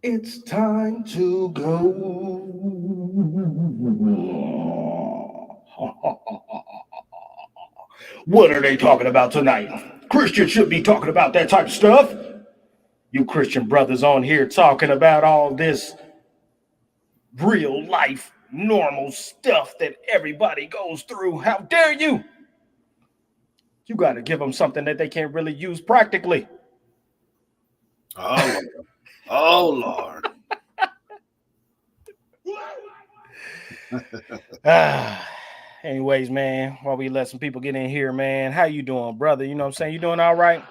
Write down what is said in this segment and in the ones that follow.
It's time to go. What are they talking about tonight? Christians should be talking about that type of stuff. You Christian brothers on here talking about all this real life, normal stuff that everybody goes through. How dare you? You got to give them something that they can really use practically. Oh Lord. Oh Lord. Ah, anyways, man, while we let some people get in here, man, how you doing, brother? You know what I'm saying? You doing all right?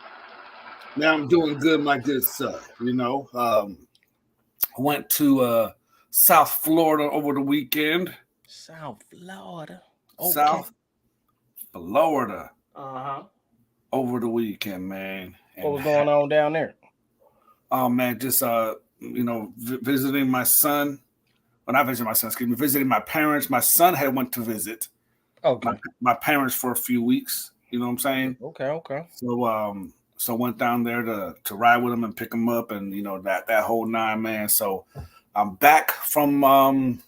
Now I'm doing good, my good sir. I went to South Florida over the weekend. South Florida. Okay. South Florida Uh-huh. over the weekend, man. What And was going on down there? oh man, just visiting my son. Well, not visiting my son, excuse me, visiting my parents. My son had went to visit my Okay. my parents for a few weeks. You know what I'm saying? Okay, okay. So went down there to ride with him and pick him up, and that whole nine, man. So I'm back from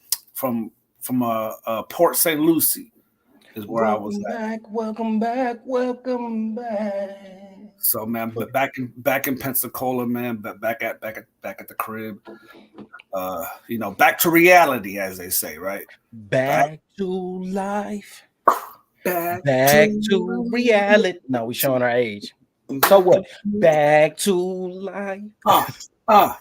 Port St. Lucie is where I was Welcome at. back, welcome back, welcome back. So man, but back in Pensacola, man, but back at the crib. Back to reality, as they say, right? Back Back to life. back Back to to reality. No, we showing our age. So what? Back to life. uh uh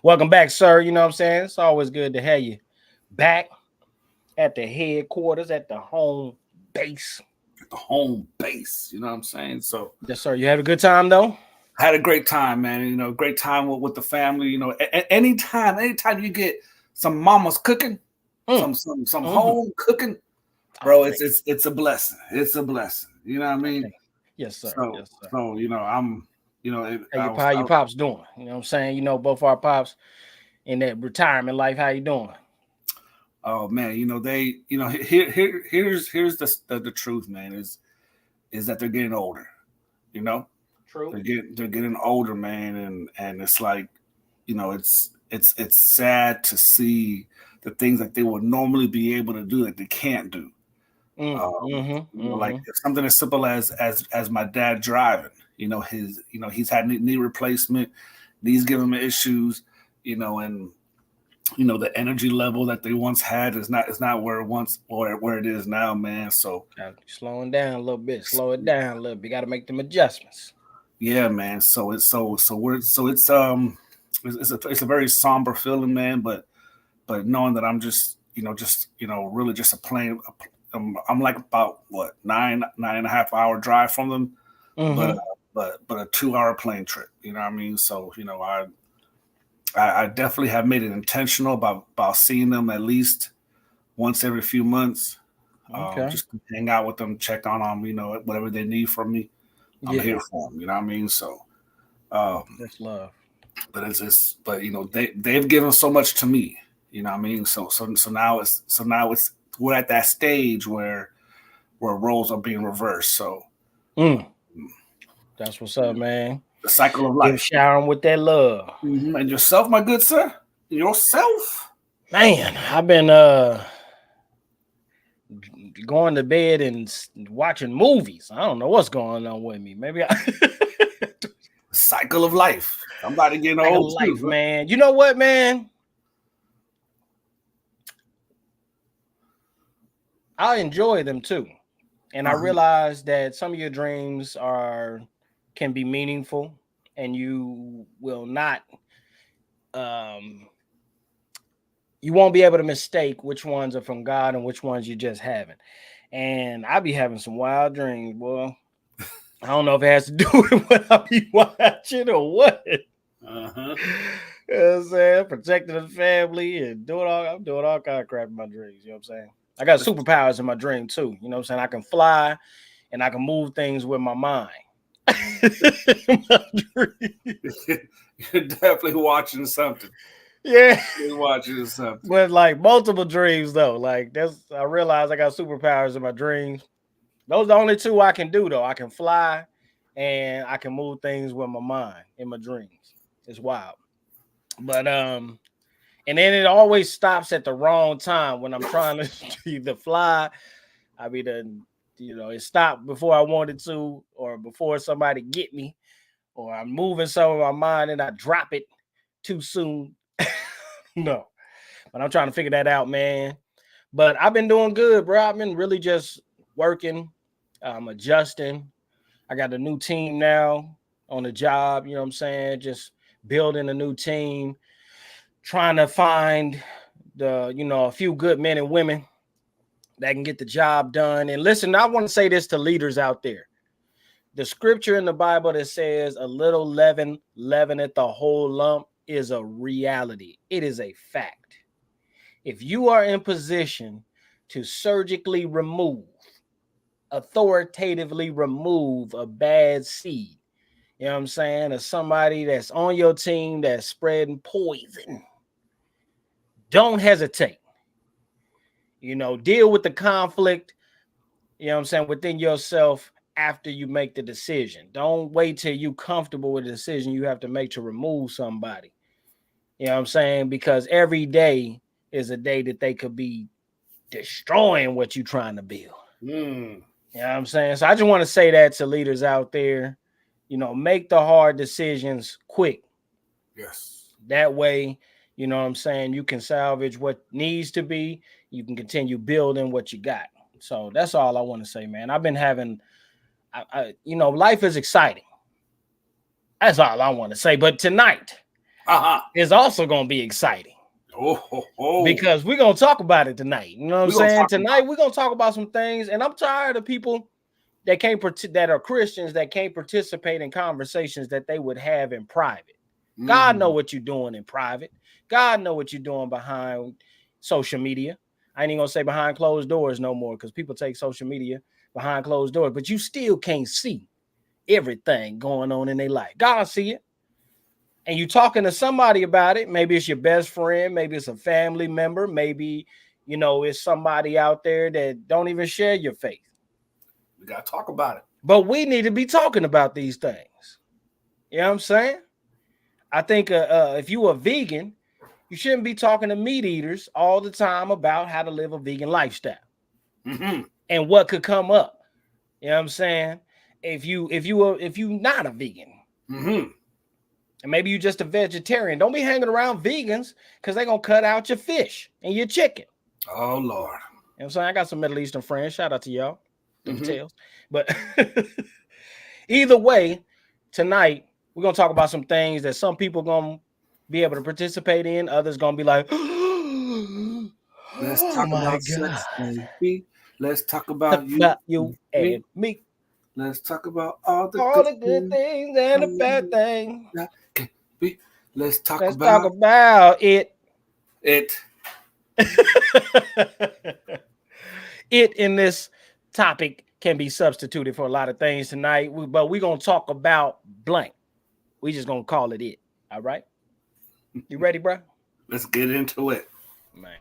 Welcome back, sir. You know what I'm saying? It's always good to have you back at the headquarters, at the home base. the home base. You know what I'm saying? So Yes, sir. You had a good time though? I had a great time, man. Great time with the family. Anytime you get some mama's cooking, Mm. some Mm-hmm. home cooking, Oh bro, man. it's a blessing. It's a blessing. You know what I mean? Okay. Yes, sir. So Yes, sir. so I'm How your pops doing? You know what I'm saying? You know, both our pops in that retirement life. How you doing? oh man, here's the truth, man, is that they're getting older. You know, True. they're getting older, man, and it's like, it's sad to see the things that they would normally be able to do that they can't do. Mm-hmm. Like Mm-hmm. something as simple as my dad driving. He's had knee replacement, knees giving him issues, and the energy level that they once had is not where it is now, man. So Slowing down a little bit. Slow it down a little bit. Got to make them adjustments. yeah, man. It's a very somber feeling, man. But knowing that I'm really just a plane. I'm like about what 9.5 hour drive from them, but Mm-hmm. but a 2 hour plane trip. You know what I mean? So I definitely have made it intentional about seeing them at least once every few months. Okay. Just hang out with them, check on them. Whatever they need from me, I'm here Yeah. for them. You know what I mean? So, um, That's love. but they've given so much to me. You know what I mean? So now it's we're at that stage where roles are being reversed. So Mm. That's what's up, man. the cycle of Give life. shower 'em with that love. And yourself, my good sir, yourself. Man, I've been going to bed and watching movies. I don't know what's going on with me. Maybe I Cycle of life. I'm about to get like a old too, life, bro. man. You know what, man? I enjoy them too. And I Uh-huh. realize that some of your dreams can be meaningful and um you won't be able to mistake which ones are from God and which ones you just haven't. And I be having some wild dreams, boy. I don't know if it has to do with what I be watching or what. Uh-huh. You know what I'm saying? Protecting the family and I'm doing all kind of crap in my dreams. You know what I'm saying? I got superpowers in my dream too. You know what I'm saying? I can fly and I can move things with my mind. My dream. You're definitely watching something. Yeah. You're watching something. But like multiple dreams though. Like I realize I got superpowers in my dreams. Those are the only two I can do though. I can fly and I can move things with my mind in my dreams. It's wild. But and then it always stops at the wrong time when I'm trying to either fly. I mean, it stopped before I wanted to, or before somebody get me, or I'm moving some of my mind and I drop it too soon. No, but I'm trying to figure that out, man. But I've been doing good, bro. I've been really just working, adjusting. I got a new team now on the job, you know what I'm saying? Just building a new team, trying to find a few good men and women that can get the job done. And listen, I want to say this to leaders out there. The scripture in the Bible that says a little leaven leaveneth the whole lump is a reality. It is a fact. If you are in position to surgically remove, authoritatively remove a bad seed, you know what I'm saying, or somebody that's on your team that's spreading poison, don't hesitate. Deal with the conflict, you know what I'm saying, within yourself after you make the decision. Don't wait till you're comfortable with the decision you have to make to remove somebody. You know what I'm saying? Because every day is a day that they could be destroying what you're trying to build. You know what I'm saying? So I just want to say that to leaders out there, make the hard decisions quick. Yes. That way, you know what I'm saying, you can salvage what needs to be. You can continue building what you got. So that's all I want to say, man. I've been having, life is exciting. That's all I want to say. But tonight is also going to be exciting. Because we're going to talk about it tonight. You know what I'm saying? Tonight, we're going to talk about some things. And I'm tired of people that that are Christians that can't participate in conversations that they would have in private. God know what you're doing in private. God know what you're doing behind social media. I ain't even gonna say behind closed doors no more, because people take social media behind closed doors, but you still can't see everything going on in their life. God see it. And you talking to somebody about it. Maybe it's your best friend, maybe it's a family member, maybe it's somebody out there that don't even share your faith. We gotta talk about it. But we need to be talking about these things. You know what I'm saying? I think if you are vegan, you shouldn't be talking to meat eaters all the time about how to live a vegan lifestyle and what could come up. You know what I'm saying? If you not a vegan, and maybe you're just a vegetarian, don't be hanging around vegans because they're gonna cut out your fish and your chicken. Oh Lord! You know what I'm saying? I got some Middle Eastern friends. Shout out to y'all. Details, but either way, tonight we're gonna talk about some things that some people gonna be able to participate in. Others gonna be like, let's talk about sex, baby. Let's talk about you and me. Let's talk about all the good things and the bad things. Let's talk about it. It in this topic can be substituted for a lot of things tonight, but we're gonna talk about blank. We just gonna call it. All right. You ready, bro? Let's get into it, man.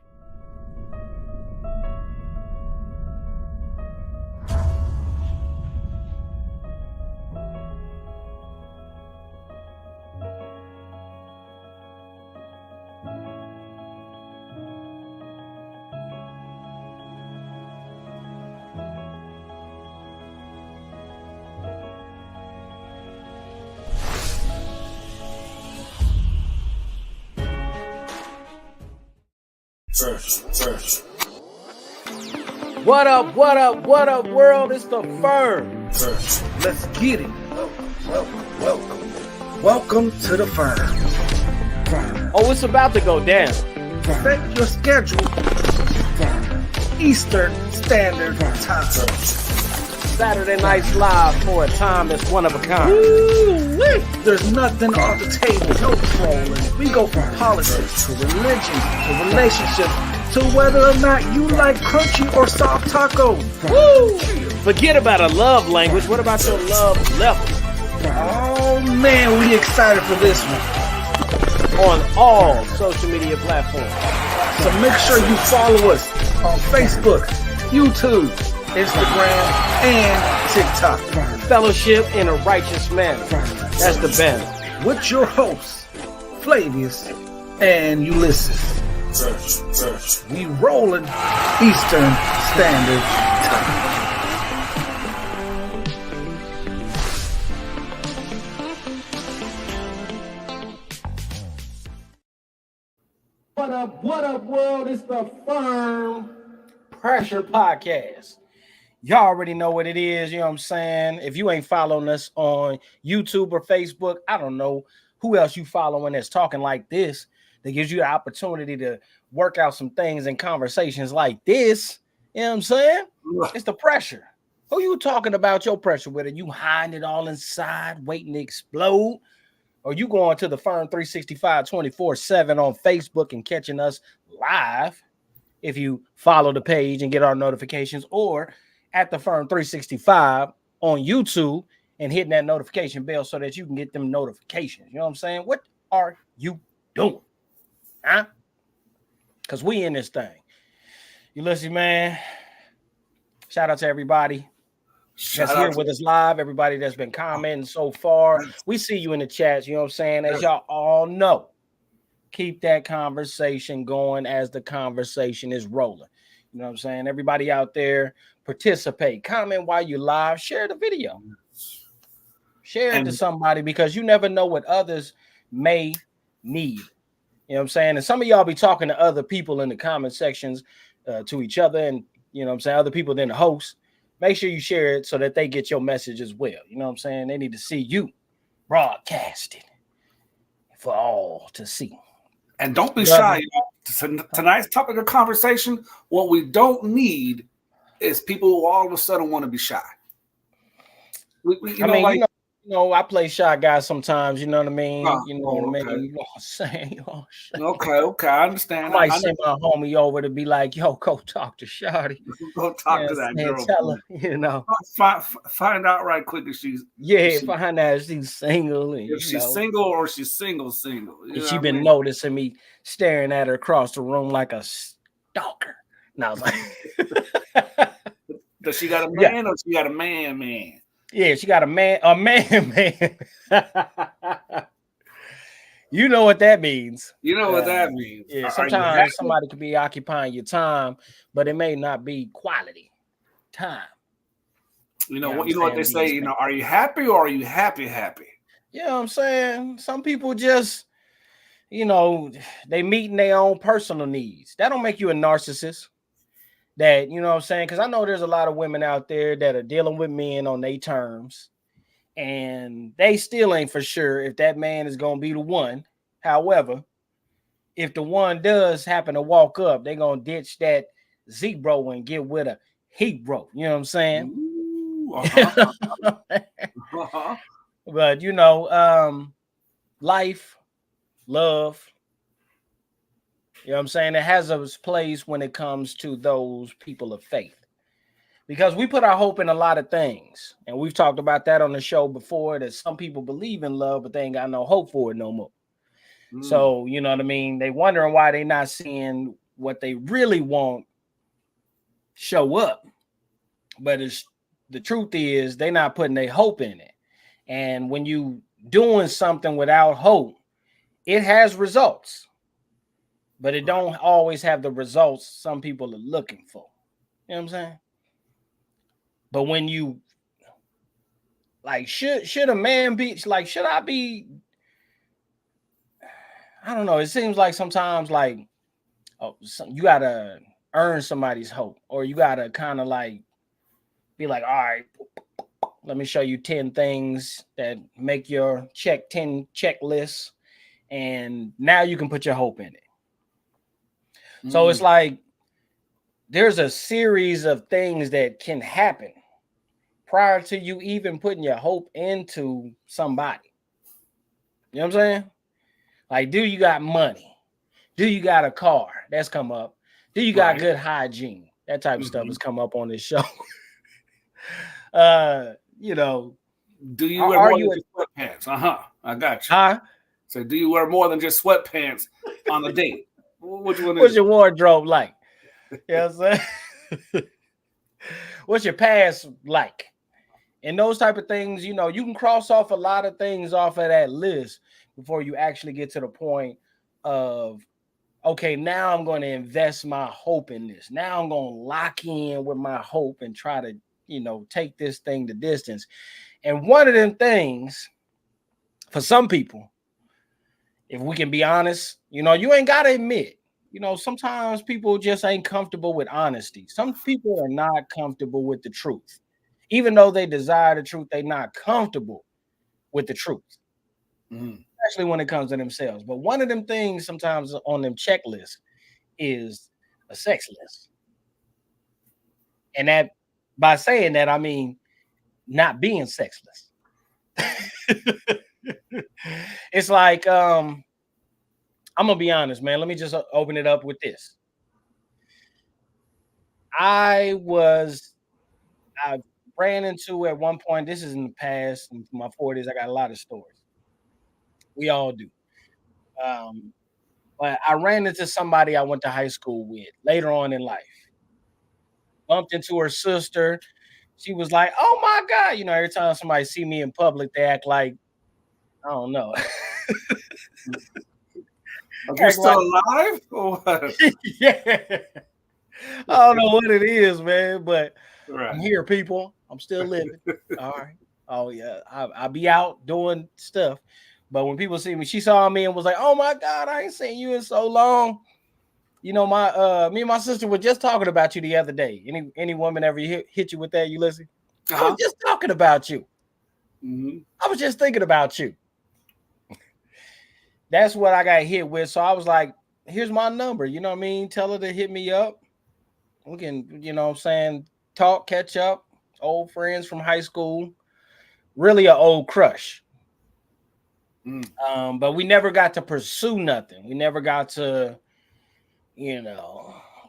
First. What up, world? It's the F.I.R.M. First. Let's get it. Welcome to the F.I.R.M. Oh, it's about to go down. Set your schedule. Eastern Standard Time. Saturday Nights Live for a time that's one of a kind. Woo-wee. There's nothing off the table, no trolling. We go from politics to religion to relationships to whether or not you like crunchy or soft tacos. Woo! Forget about a love language. What about your love level? Oh man, we excited for this one. On all social media platforms. So make sure you follow us on Facebook, YouTube, Instagram, and TikTok. Fellowship in a righteous manner. That's the banner. With your hosts, FLAVIUS, and Ulysses. We rolling Eastern Standard Time. What up, world? It's the F.I.R.M. Pressure Podcast. Y'all already know what it is, you know what I'm saying? If you ain't following us on YouTube or Facebook, I don't know who else you following that's talking like this that gives you the opportunity to work out some things in conversations like this. You know what I'm saying? It's the pressure. Who you talking about your pressure with? Are you hiding it all inside, waiting to explode? Or you going to the F.I.R.M 365 24/7 on Facebook and catching us live if you follow the page and get our notifications, or at the F.I.R.M 365 on YouTube and hitting that notification bell so that you can get them notifications. You know what I'm saying? What are you doing? Huh? Because we in this thing. Ulysses, man. Shout out to everybody that's here with us live, everybody that's been commenting so far. We see you in the chats, you know what I'm saying? As y'all all know, keep that conversation going as the conversation is rolling. You know what I'm saying? Everybody out there, participate, comment while you live, share the video. Share it to somebody because you never know what others may need. You know what I'm saying? And some of y'all be talking to other people in the comment sections to each other and, you know what I'm saying, other people than the host. Make sure you share it so that they get your message as well. You know what I'm saying? They need to see you broadcasted for all to see. And don't be shy. Tonight's topic of conversation, what we don't need is people who all of a sudden want to be shy. I play shy guy sometimes, you know what I mean? You know what I mean? You know what I'm saying? You know what I'm saying? Okay, I understand. I might send my homie over to be like, yo, go talk to Shawty. Go talk to that girl. Tell her, you know. Find out right quick if she's find out if she's single. And, if she's single or she's single. And she been noticing me staring at her across the room like a stalker. And I was like, does she got a man or she got a man? Yeah, she got a man. You know what that means. Yeah, sometimes somebody could be occupying your time, but it may not be quality time. You know what they say, you know, are you happy or are you happy? You know what I'm saying? Some people just, you know, they meeting their own personal needs. That don't make you a narcissist. That, you know what I'm saying? Because I know there's a lot of women out there that are dealing with men on their terms, and they still ain't for sure if that man is going to be the one. However, if the one does happen to walk up, they're going to ditch that zebro and get with a hero. You know what I'm saying? Ooh, But, you know, life, love, you know what I'm saying? It has a place when it comes to those people of faith. Because we put our hope in a lot of things. And we've talked about that on the show before, that some people believe in love, but they ain't got no hope for it no more. So, you know what I mean? They wondering why they not seeing what they really want show up. But the truth is they not putting their hope in it. And when you doing something without hope, it has results. But it don't always have the results some people are looking for. You know what I'm saying? But when you like, should a man be like, should I be? I don't know. It seems like sometimes like, you gotta earn somebody's hope, or you gotta kind of like be like, all right, let me show you 10 things that make your 10 checklists, and now you can put your hope in it. So it's like there's a series of things that can happen prior to you even putting your hope into somebody. You know what I'm saying? Like, do you got money? Do you got a car? That's come up. Do you got good hygiene? That type of stuff has come up on this show. You know, do you wear more than just sweatpants? I got you. So do you wear more than just sweatpants on a date? What's your wardrobe like? You know what I'm saying? What's your past like? And those type of things, you know, you can cross off a lot of things off of that list, before you actually get to the point of, okay, now I'm going to invest my hope in this. Now I'm going to lock in with my hope and try to, take this thing the distance. And one of them things for some people, if we can be honest, you ain't got to admit, sometimes people just ain't comfortable with honesty. Some people are not comfortable with the truth. Even though they desire the truth, they're not comfortable with the truth, especially when it comes to themselves. But one of them things sometimes on them checklists is a sex list. And that, by saying that, I mean not being sexless. It's like, I'm gonna be honest, man. Let me just open it up with this. I ran into at one point, this is in the past, in my 40s, I got a lot of stories. We all do. But I ran into somebody I went to high school with later on in life. Bumped into her sister. She was like, "Oh my God." Every time somebody see me in public, they act like, I don't know. You're still alive? Or what? Yeah. I don't know what it is, man, but Right. I'm here, people. I'm still living. All right. Oh, yeah. I be out doing stuff. But when people see me, she saw me and was like, "Oh my God, I ain't seen you in so long." Me and my sister were just talking about you the other day. Any woman ever hit you with that, Ulysses? I was just talking about you. I was just thinking about you. That's what I got hit with. So I was like, here's my number. You know what I mean? Tell her to hit me up. We can, talk, catch up, old friends from high school. Really an old crush. But we never got to pursue nothing. We never got to,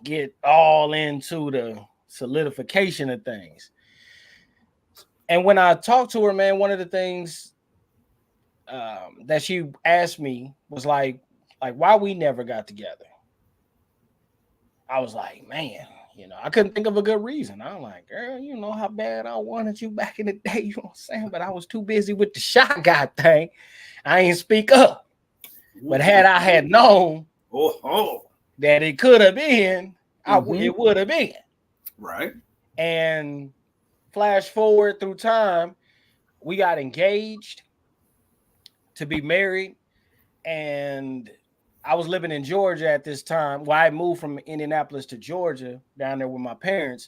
get all into the solidification of things. And when I talked to her, man, one of the things that she asked me was like, why we never got together. I was like, man, I couldn't think of a good reason. I'm like, girl, you know how bad I wanted you back in the day, you know what I'm saying? But I was too busy with the shot guy thing. I ain't speak up. But had I had known that it could have been, it would have been. Right. And flash forward through time, we got engaged to be married. And I was living in Georgia at this time. Well, I moved from Indianapolis to Georgia down there with my parents.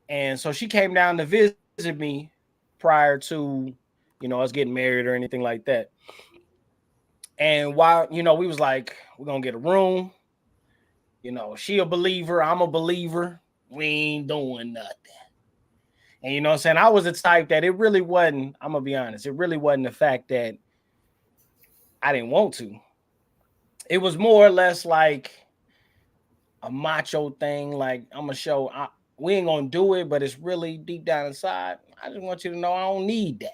And so she came down to visit me prior to, us getting married or anything like that. And while, we was like, we're going to get a room. She a believer. I'm a believer. We ain't doing nothing. And you know what I'm saying? I was the type that it really wasn't, I'm going to be honest, it really wasn't the fact that I didn't want to. It was more or less like a macho thing. Like, I'm going to show, we ain't going to do it, but it's really deep down inside. I just want you to know I don't need that.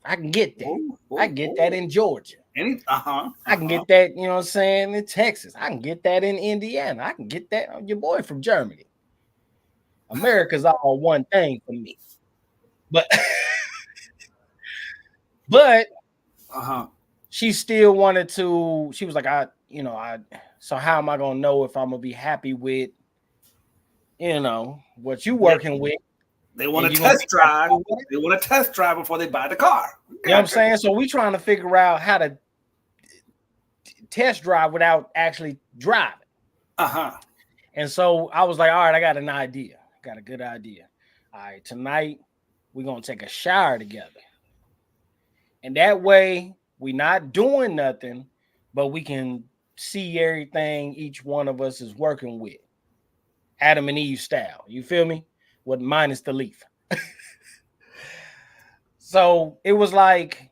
I can get that. I can get that in Georgia. I can get that, you know what I'm saying, in Texas. I can get that in Indiana. I can get that. Your boy from Germany. America's all one thing for me. But she still wanted to, she was like, so how am I going to know if I'm going to be happy with, what you working with? They want to test drive. They want to test drive before they buy the car. You know what I'm saying? So we trying to figure out how to test drive without actually driving. And so I was like, all right, I got an idea. I got a good idea. All right, tonight we're going to take a shower together. And that way we not doing nothing, but we can see everything each one of us is working with. Adam and Eve style. You feel me? With minus the leaf. So it was like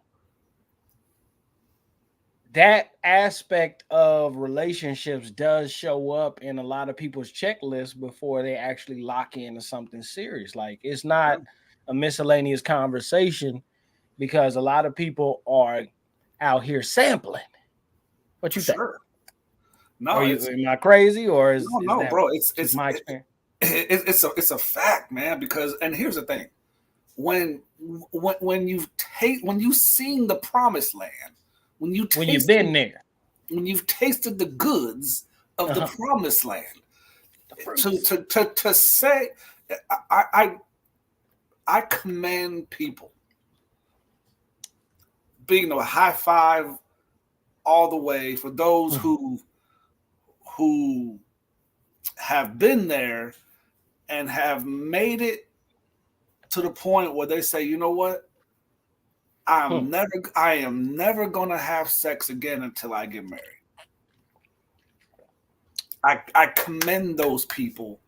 that aspect of relationships does show up in a lot of people's checklists before they actually lock into something serious. Like, it's not a miscellaneous conversation because a lot of people are out here sampling. What you think? No, am I crazy or is no, that bro? It's my experience. It's a fact, man. Because, and here's the thing: when you've seen the promised land, when you've been there, when you've tasted the goods of the promised land. To say, I commend people being a high five all the way for those who have been there and have made it to the point where they say, you know what, I am never gonna have sex again until I get married. I commend those people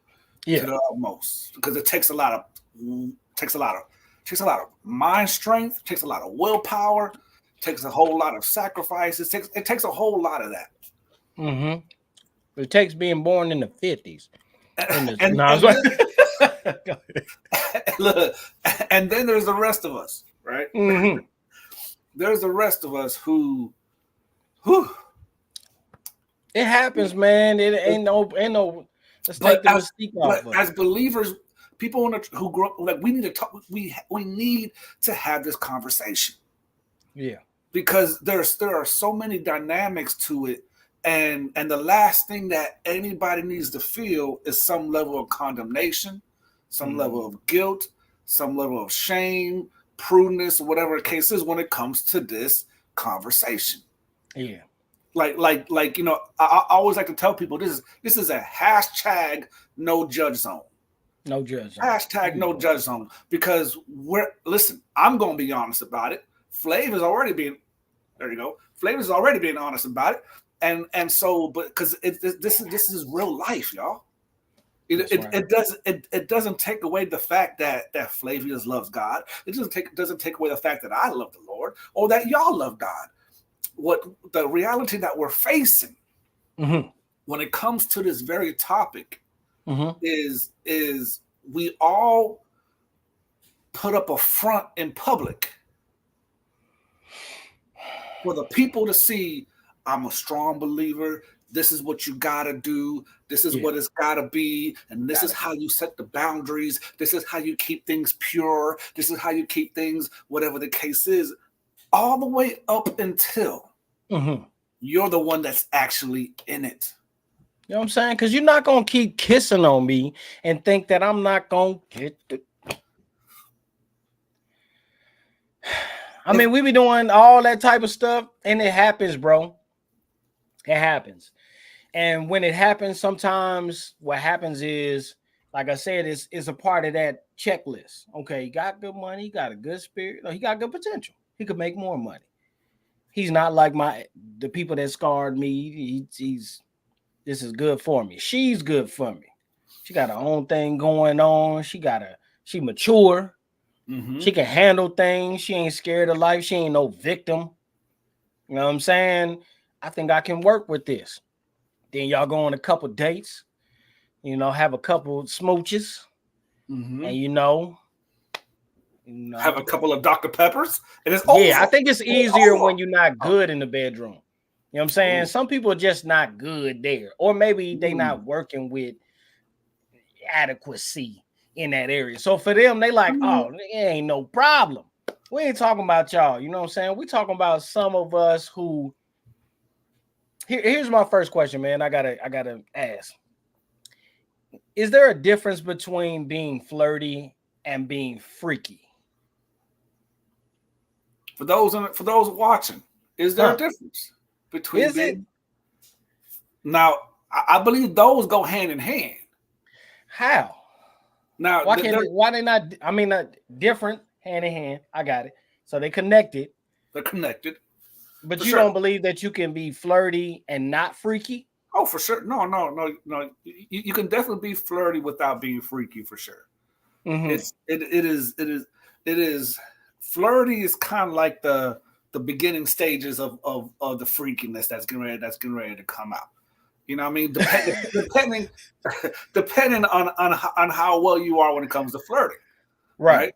to the utmost, because it takes a lot of mind strength, takes a lot of willpower, takes a whole lot of sacrifices. It takes a whole lot of that. Mm-hmm. It takes being born in the 50s. Look, and then there's the rest of us, right? Mm-hmm. There's the rest of us who. It happens, man. It ain't no. Let's take the mystique off. But as believers, people who grow up, like, we need to talk. We need to have this conversation. Yeah, because there are so many dynamics to it, and the last thing that anybody needs to feel is some level of condemnation, some level of guilt, some level of shame, prudence, whatever the case is when it comes to this conversation. Yeah. Like I always like to tell people this is a hashtag no judge zone. No judge zone. Hashtag no judge zone. Because I'm gonna be honest about it. Flav is already being honest about it. And so, but because this is real life, y'all. It doesn't take away the fact that FLAVIUS loves God. It doesn't take away the fact that I love the Lord or that y'all love God. What the reality that we're facing when it comes to this very topic is we all put up a front in public for the people to see. I'm a strong believer. This is what you gotta do. This is what it's gotta be. And this is how you set the boundaries. This is how you keep things pure. This is how you keep things, whatever the case is, all the way up until you're the one that's actually in it. You know what I'm saying? Because you're not going to keep kissing on me and think that I'm not going to get it. I mean, we be doing all that type of stuff, and it happens, bro. It happens. And when it happens, sometimes what happens is, like I said, it's a part of that checklist. Okay, he got good money, he got a good spirit, he got good potential. He could make more money. He's not like the people that scarred me. This is good for me. She's good for me. She got her own thing going on. She mature. She can handle things. She ain't scared of life. She ain't no victim. You know what I'm saying? I think I can work with this. Then y'all go on a couple dates, have a couple smooches, and have a couple of Dr. Peppers, and it's over. I think it's easier when you're not good in the bedroom. You know what I'm saying? Some people are just not good there, or maybe they not working with adequacy in that area. So for them, they like, oh, it ain't no problem. We ain't talking about y'all. You know what I'm saying? We talking about some of us who. Here's my first question, man. I gotta ask: is there a difference between being flirty and being freaky? For those watching, is there a difference between? Now, I believe those go hand in hand. How? Now, why they not? I mean, different hand in hand. I got it. So they connected. They're connected. But you don't believe that you can be flirty and not freaky? Oh, for sure. No. You can definitely be flirty without being freaky, for sure. It is. Flirty is kind of like the beginning stages of the freakiness that's getting ready to come out. You know what I mean? Depending on how well you are when it comes to flirting, right?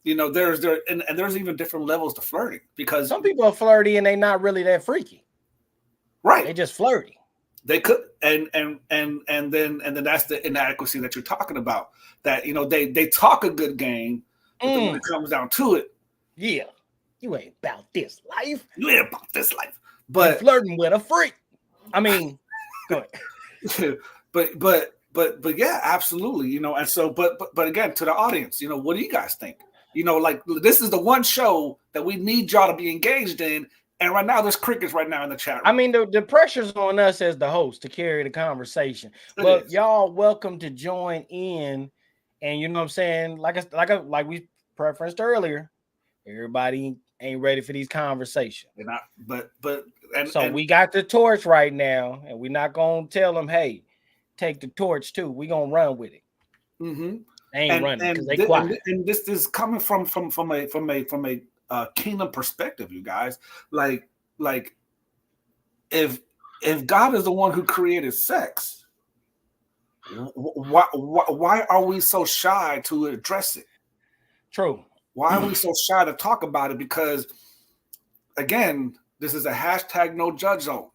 There's even different levels to flirting, because some people are flirty and they're not really that freaky, right? They just flirty. They could, and then that's the inadequacy that you're talking about. That they talk a good game, but then when it comes down to it, you ain't about this life. You ain't about this life. But flirting with a freak. I mean, go ahead. but yeah, absolutely. You know, and so but again, to the audience, you know, what do you guys think? You know, like this is the one show that we need y'all to be engaged in. And right now, there's crickets right now in the chat room. I mean, the pressure's on us as the host to carry the conversation. But y'all welcome to join in. And you know what I'm saying? Like we preferenced earlier, everybody ain't ready for these conversations. So we got the torch right now, and we're not gonna tell them, hey, take the torch too. We're gonna run with it. Mm-hmm. They ain't running because they quiet. And this is coming from a kingdom perspective, you guys. Like if God is the one who created sex, why are we so shy to address it? True. Why are we so shy to talk about it? Because again, this is a hashtag no judge zone.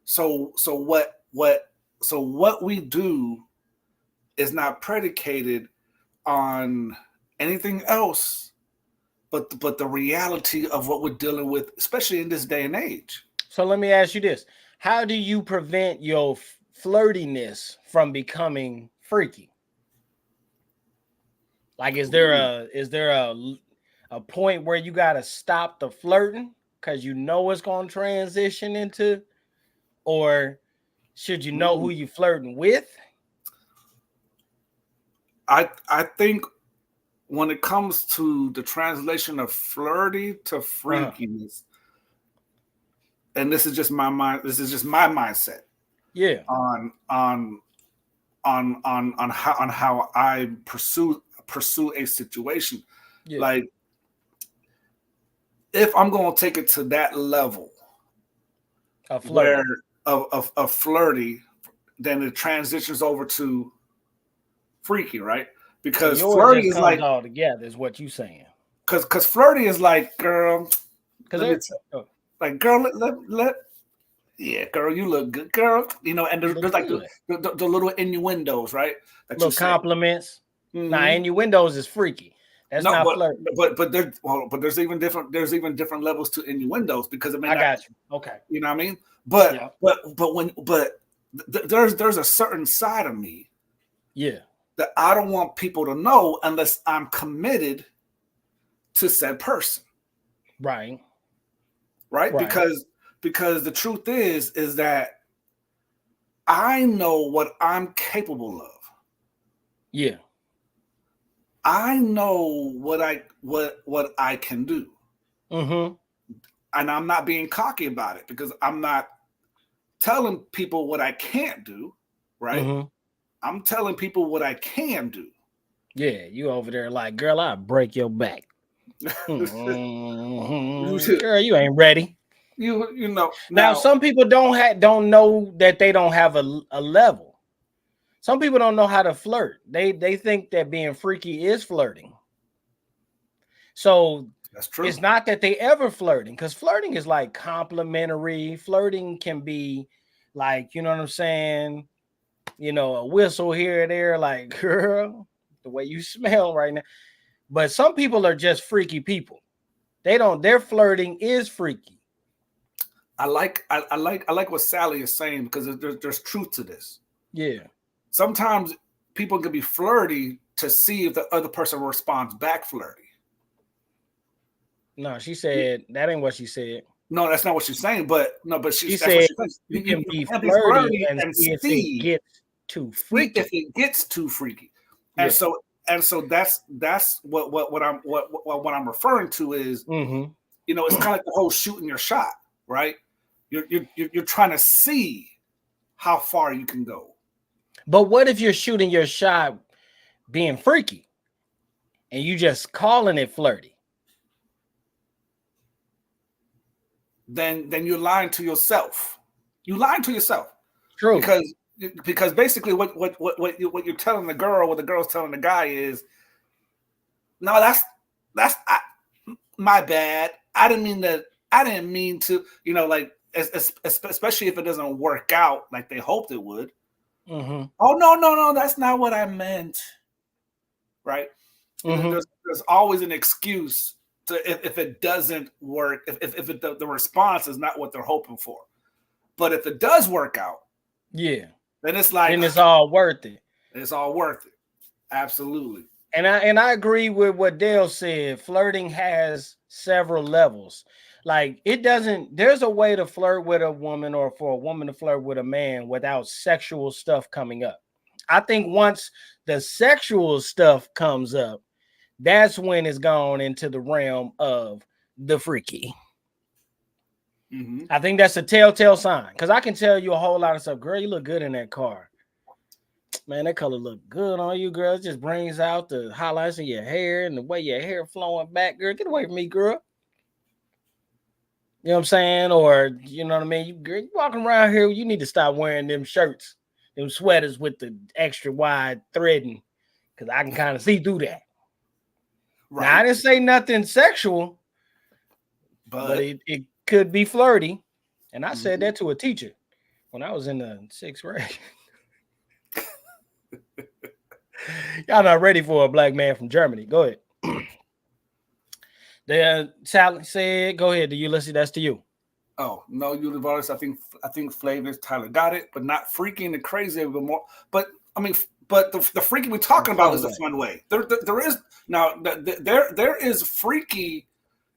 So what we do is not predicated on anything else but the reality of what we're dealing with, especially in this day and age. So let me ask you this: how do you prevent your flirtiness from becoming freaky? Like, is there a point where you got to stop the flirting because you know it's going to transition into, or should you know who you flirting with? I think when it comes to the translation of flirty to freakiness, and this is just my mind, this is just my mindset. Yeah. On how I pursue a situation. Yeah. Like if I'm going to take it to that level of flirty, then it transitions over to freaky, right? Because so flirty is like all together is what you saying. Because flirty is like, girl, like girl, let yeah, girl, you look good, girl. You know, and there's like the little innuendos, right? That little compliments. Mm-hmm. Nah, innuendos is freaky. That's not flirty. But there's even different levels to innuendos because I got you. Okay. You know what I mean? But there's a certain side of me. Yeah. That I don't want people to know unless I'm committed to said person. Right. Because the truth is that I know what I'm capable of. Yeah. I know what I can do. Mm-hmm. And I'm not being cocky about it because I'm not telling people what I can't do, right? Mm-hmm. I'm telling people what I can do. Yeah, you over there like, girl, I'll break your back. Mm-hmm. Girl, you ain't ready. You know. Now some people don't know that they don't have a level. Some people don't know how to flirt. They think that being freaky is flirting. So that's true. It's not that they ever flirting, because flirting is like complimentary. Flirting can be like, you know what I'm saying? You know, a whistle here or there, like, girl, the way you smell right now. But some people are just freaky people. Their flirting is freaky. I like what Sally is saying because there's truth to this. Yeah. Sometimes people can be flirty to see if the other person responds back flirty. No, she said that ain't what she said. No, that's not what she's saying. But she said you can be flirty and see if it gets too freaky. If it gets too freaky, and so that's what I'm referring to is, mm-hmm. You know, it's kind of like the whole shooting your shot, right? You're trying to see how far you can go. But what if you're shooting your shot being freaky and you just calling it flirty? Then you're lying to yourself. You're lying to yourself. True. Because basically what you're telling the girl, what the girl's telling the guy is, no, that's my bad. I didn't mean to, you know, like especially if it doesn't work out like they hoped it would. Mm-hmm. Oh no, that's not what I meant. Right? Mm-hmm. There's always an excuse if it doesn't work, if the response is not what they're hoping for. But if it does work out, yeah, then it's like then it's all worth it. It's all worth it. Absolutely. And I agree with what Dale said. Flirting has several levels. Like there's a way to flirt with a woman or for a woman to flirt with a man without sexual stuff coming up. I think once the sexual stuff comes up, that's when it's gone into the realm of the freaky. Mm-hmm. I think that's a telltale sign because I can tell you a whole lot of stuff. Girl, you look good in that car. Man, that color look good on you, girl. It just brings out the highlights of your hair and the way your hair flowing back, girl. Get away from me, girl. You know what I'm saying? Or, you know what I mean? Girl, you walking around here, you need to stop wearing them shirts, them sweaters with the extra wide threading because I can kind of see through that. Right. Now, I didn't say nothing sexual, but it could be flirty. And I said that to a teacher when I was in the 6th grade. Y'all not ready for a black man from Germany. Go ahead. The Sally said, go ahead, the Ulysses, that's to you. Oh, no, Ulysses, I think FLAVIUS, Tyler got it, but not freaking the crazy, but more. But I mean, but the freaky we're talking about is a fun way. There is now there is freaky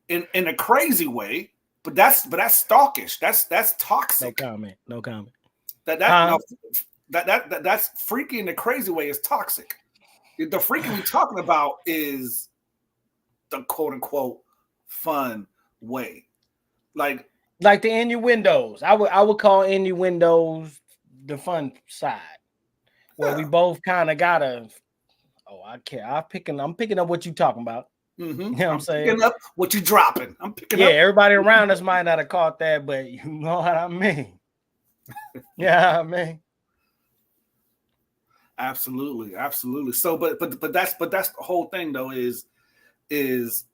in a crazy way, but that's stalkish. That's toxic. No comment. That's freaky in a crazy way is toxic. The freaky we're talking about is the quote unquote fun way, like the innuendos. I would call innuendos the fun side, where we both kind of gotta. Oh, I can't. I'm picking up what you talking about. Mm-hmm. You know what I'm saying? Picking up what you dropping. I'm picking up. Yeah, everybody around us might not have caught that, but you know what I mean. Yeah, I mean. Absolutely. So, but that's the whole thing though is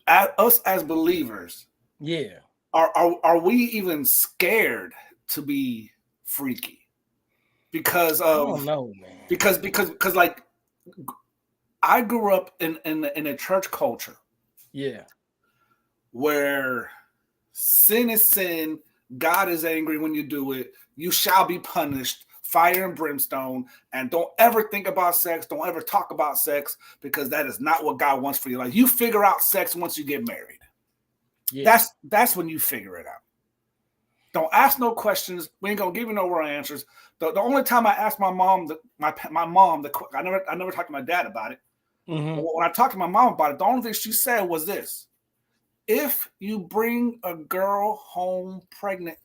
at us as believers. Yeah. Are we even scared to be freaky? Because of I don't know, man. Because like I grew up in a church culture. Yeah. Where sin is sin, God is angry when you do it, you shall be punished. Fire and brimstone, and don't ever think about sex. Don't ever talk about sex because that is not what God wants for you. Like you figure out sex once you get married. Yeah. That's when you figure it out. Don't ask no questions. We ain't gonna give you no real answers. The only time I asked my mom, I never talked to my dad about it. Mm-hmm. When I talked to my mom about it, the only thing she said was this: if you bring a girl home pregnant,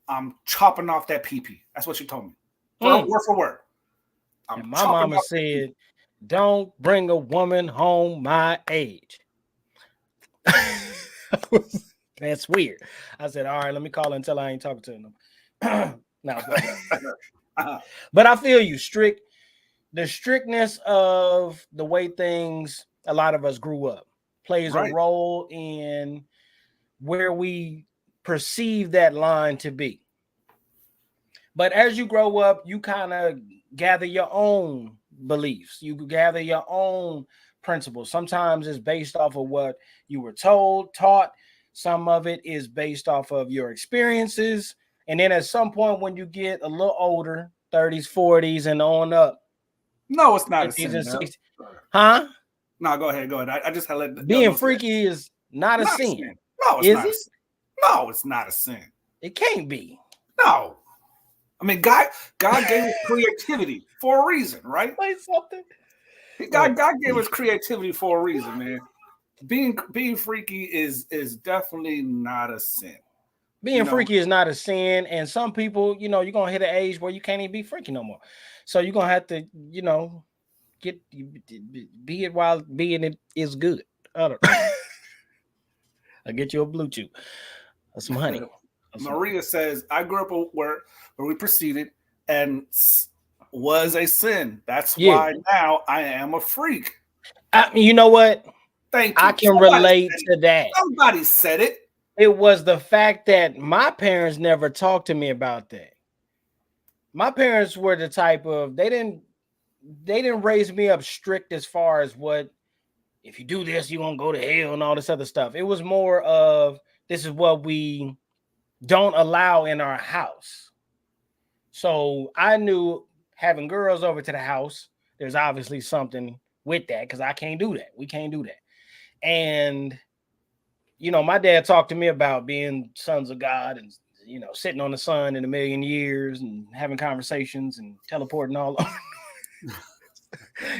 I'm chopping off that pee-pee. That's what she told me. Word for word. And my mama said, don't bring a woman home my age. That's weird. I said, all right, let me call her and tell her I ain't talking to them. No. But I feel you. The strictness of the way things, a lot of us grew up, plays a role in where we perceive that line to be. But as you grow up, you kind of gather your own beliefs. You gather your own principles. Sometimes it's based off of what you were taught. Some of it is based off of your experiences. And then at some point when you get a little older, 30s, 40s, and on up. No, it's not a sin. Huh? No, go ahead. I just had let being freaky is not a sin. No, it's not. No, it's not a sin. It can't be. No. I mean, God gave us creativity for a reason, right? Say something. God gave us creativity for a reason, man. Being freaky is definitely not a sin. Being freaky is not a sin, and some people, you're gonna hit an age where you can't even be freaky no more. So you're gonna have to, be it while being it is good. I don't know. I'll get you a Bluetooth or some honey. Maria says, I grew up where we proceeded and was a sin. That's why now I am a freak. You know what? Thank you. I can relate to that. Somebody said it. It was the fact that my parents never talked to me about that. My parents were the type of, they didn't raise me up strict as far as what if you do this, you're gonna go to hell and all this other stuff. It was more of this is what we don't allow in our house. So I knew having girls over to the house, there's obviously something with that because I can't do that. We can't do that. And my dad talked to me about being sons of God and sitting on the sun in a million years and having conversations and teleporting all over.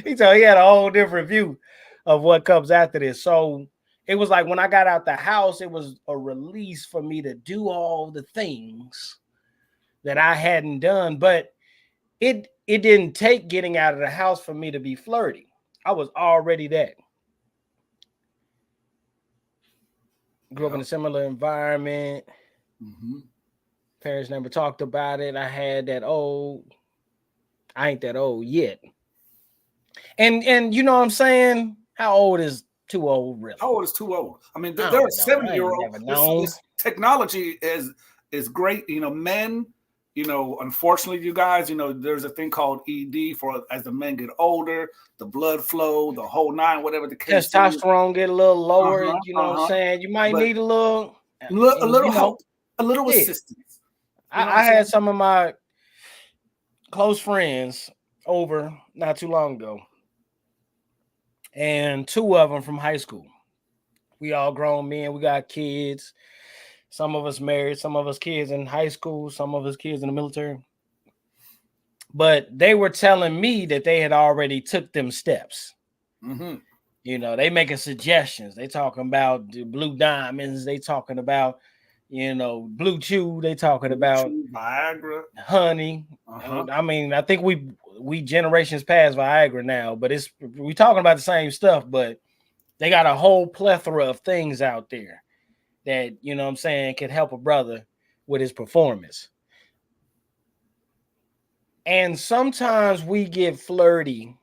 He had a whole different view of what comes after this. So it was like when I got out the house, it was a release for me to do all the things that I hadn't done. But it didn't take getting out of the house for me to be flirty. I was already that. Grew up in a similar environment. Mm-hmm. Parents never talked about it. I had that I ain't that old yet. And you know what I'm saying? How old is too old, really? How old is too old? I mean, there are 70-year-olds. This technology is great. Men, unfortunately, you guys, there's a thing called ED for as the men get older, the blood flow, the whole nine, whatever the case. Testosterone get a little lower. What I'm saying? You might need a little help, a little assistance. I had some of my close friends over not too long ago, and two of them from high school. We all grown men. We got kids. Some of us married. Some of us kids in high school. Some of us kids in the military. But they were telling me that they had already took them steps. Mm-hmm. They making suggestions. They talking about the blue diamonds. They talking about, blue chew. They talking about Viagra, honey. I mean, I think we generations past Viagra now, but we talking about the same stuff. But they got a whole plethora of things out there that can help a brother with his performance. And sometimes we get flirty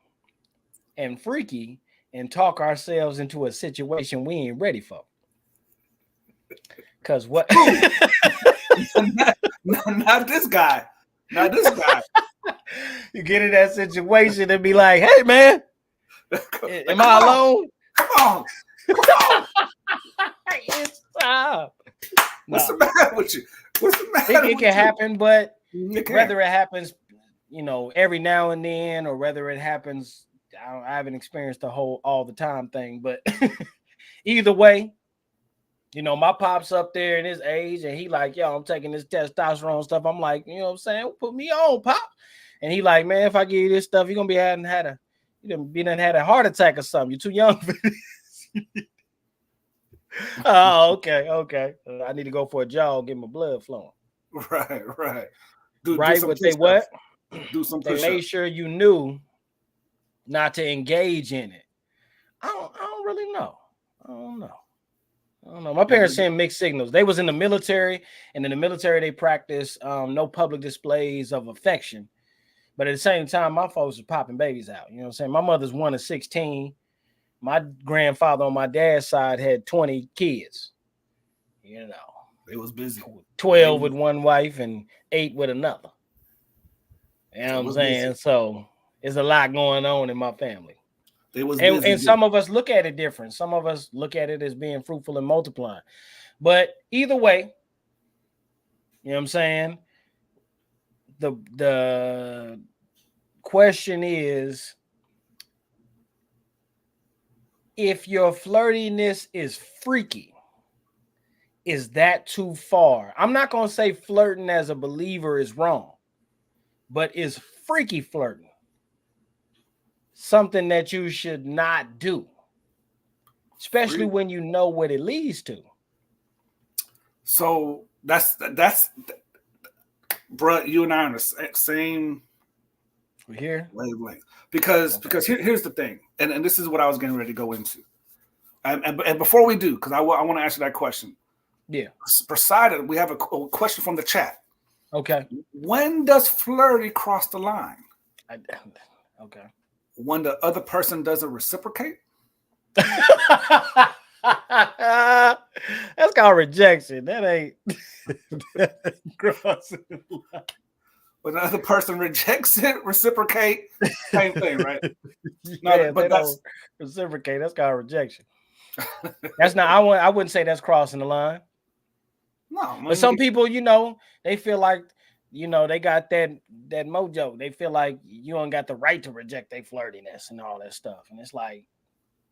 and freaky and talk ourselves into a situation we ain't ready for. Because what? not this guy. Not this guy. You get in that situation and be like, hey, man, am I alone? Come on. It's time. What's the matter with you? What's the matter? It can happen, but whether it happens, every now and then, or whether it happens, I haven't experienced the whole all the time thing. But either way, my pop's up there in his age, and he like, yo, I'm taking this testosterone stuff. I'm like, you know what I'm saying? Put me on, pop. And he like, man, if I give you this stuff, you're gonna be had a heart attack or something. You're too young for this. Oh, okay. I need to go for a jog, get my blood flowing. Right. Right, but they what? Do some they made sure you knew not to engage in it. I don't really know. I don't know. My parents sent mixed signals. They was in the military, and in the military they practice no public displays of affection. But at the same time, my folks are popping babies out. You know what I'm saying? My mother's 1 of 16. My grandfather on my dad's side had 20 kids. It was busy. 12 with one wife and 8 with another. You know what I'm saying? Busy. So there's a lot going on in my family. And some of us look at it different. Some of us look at it as being fruitful and multiplying. But either way, you know what I'm saying? The question is, if your flirtiness is freaky, is that too far? I'm not going to say flirting as a believer is wrong, but is freaky flirting something that you should not do, especially when you know what it leads to? So that's bro, you and I are on the same wavelength. Because here's the thing, and this is what I was getting ready to go into. And before we do, because I want to answer that question. Yeah. Poseidon, we have a question from the chat. Okay. When does flirty cross the line? Okay. When the other person doesn't reciprocate? That's called rejection. That ain't crossing the line. when the other person rejects it, reciprocate, same thing, right? Yeah, But they don't reciprocate. That's called rejection. That's not. I wouldn't say that's crossing the line. no. But some people, they feel like, they got that mojo. They feel like you don't got the right to reject their flirtiness and all that stuff. And it's like,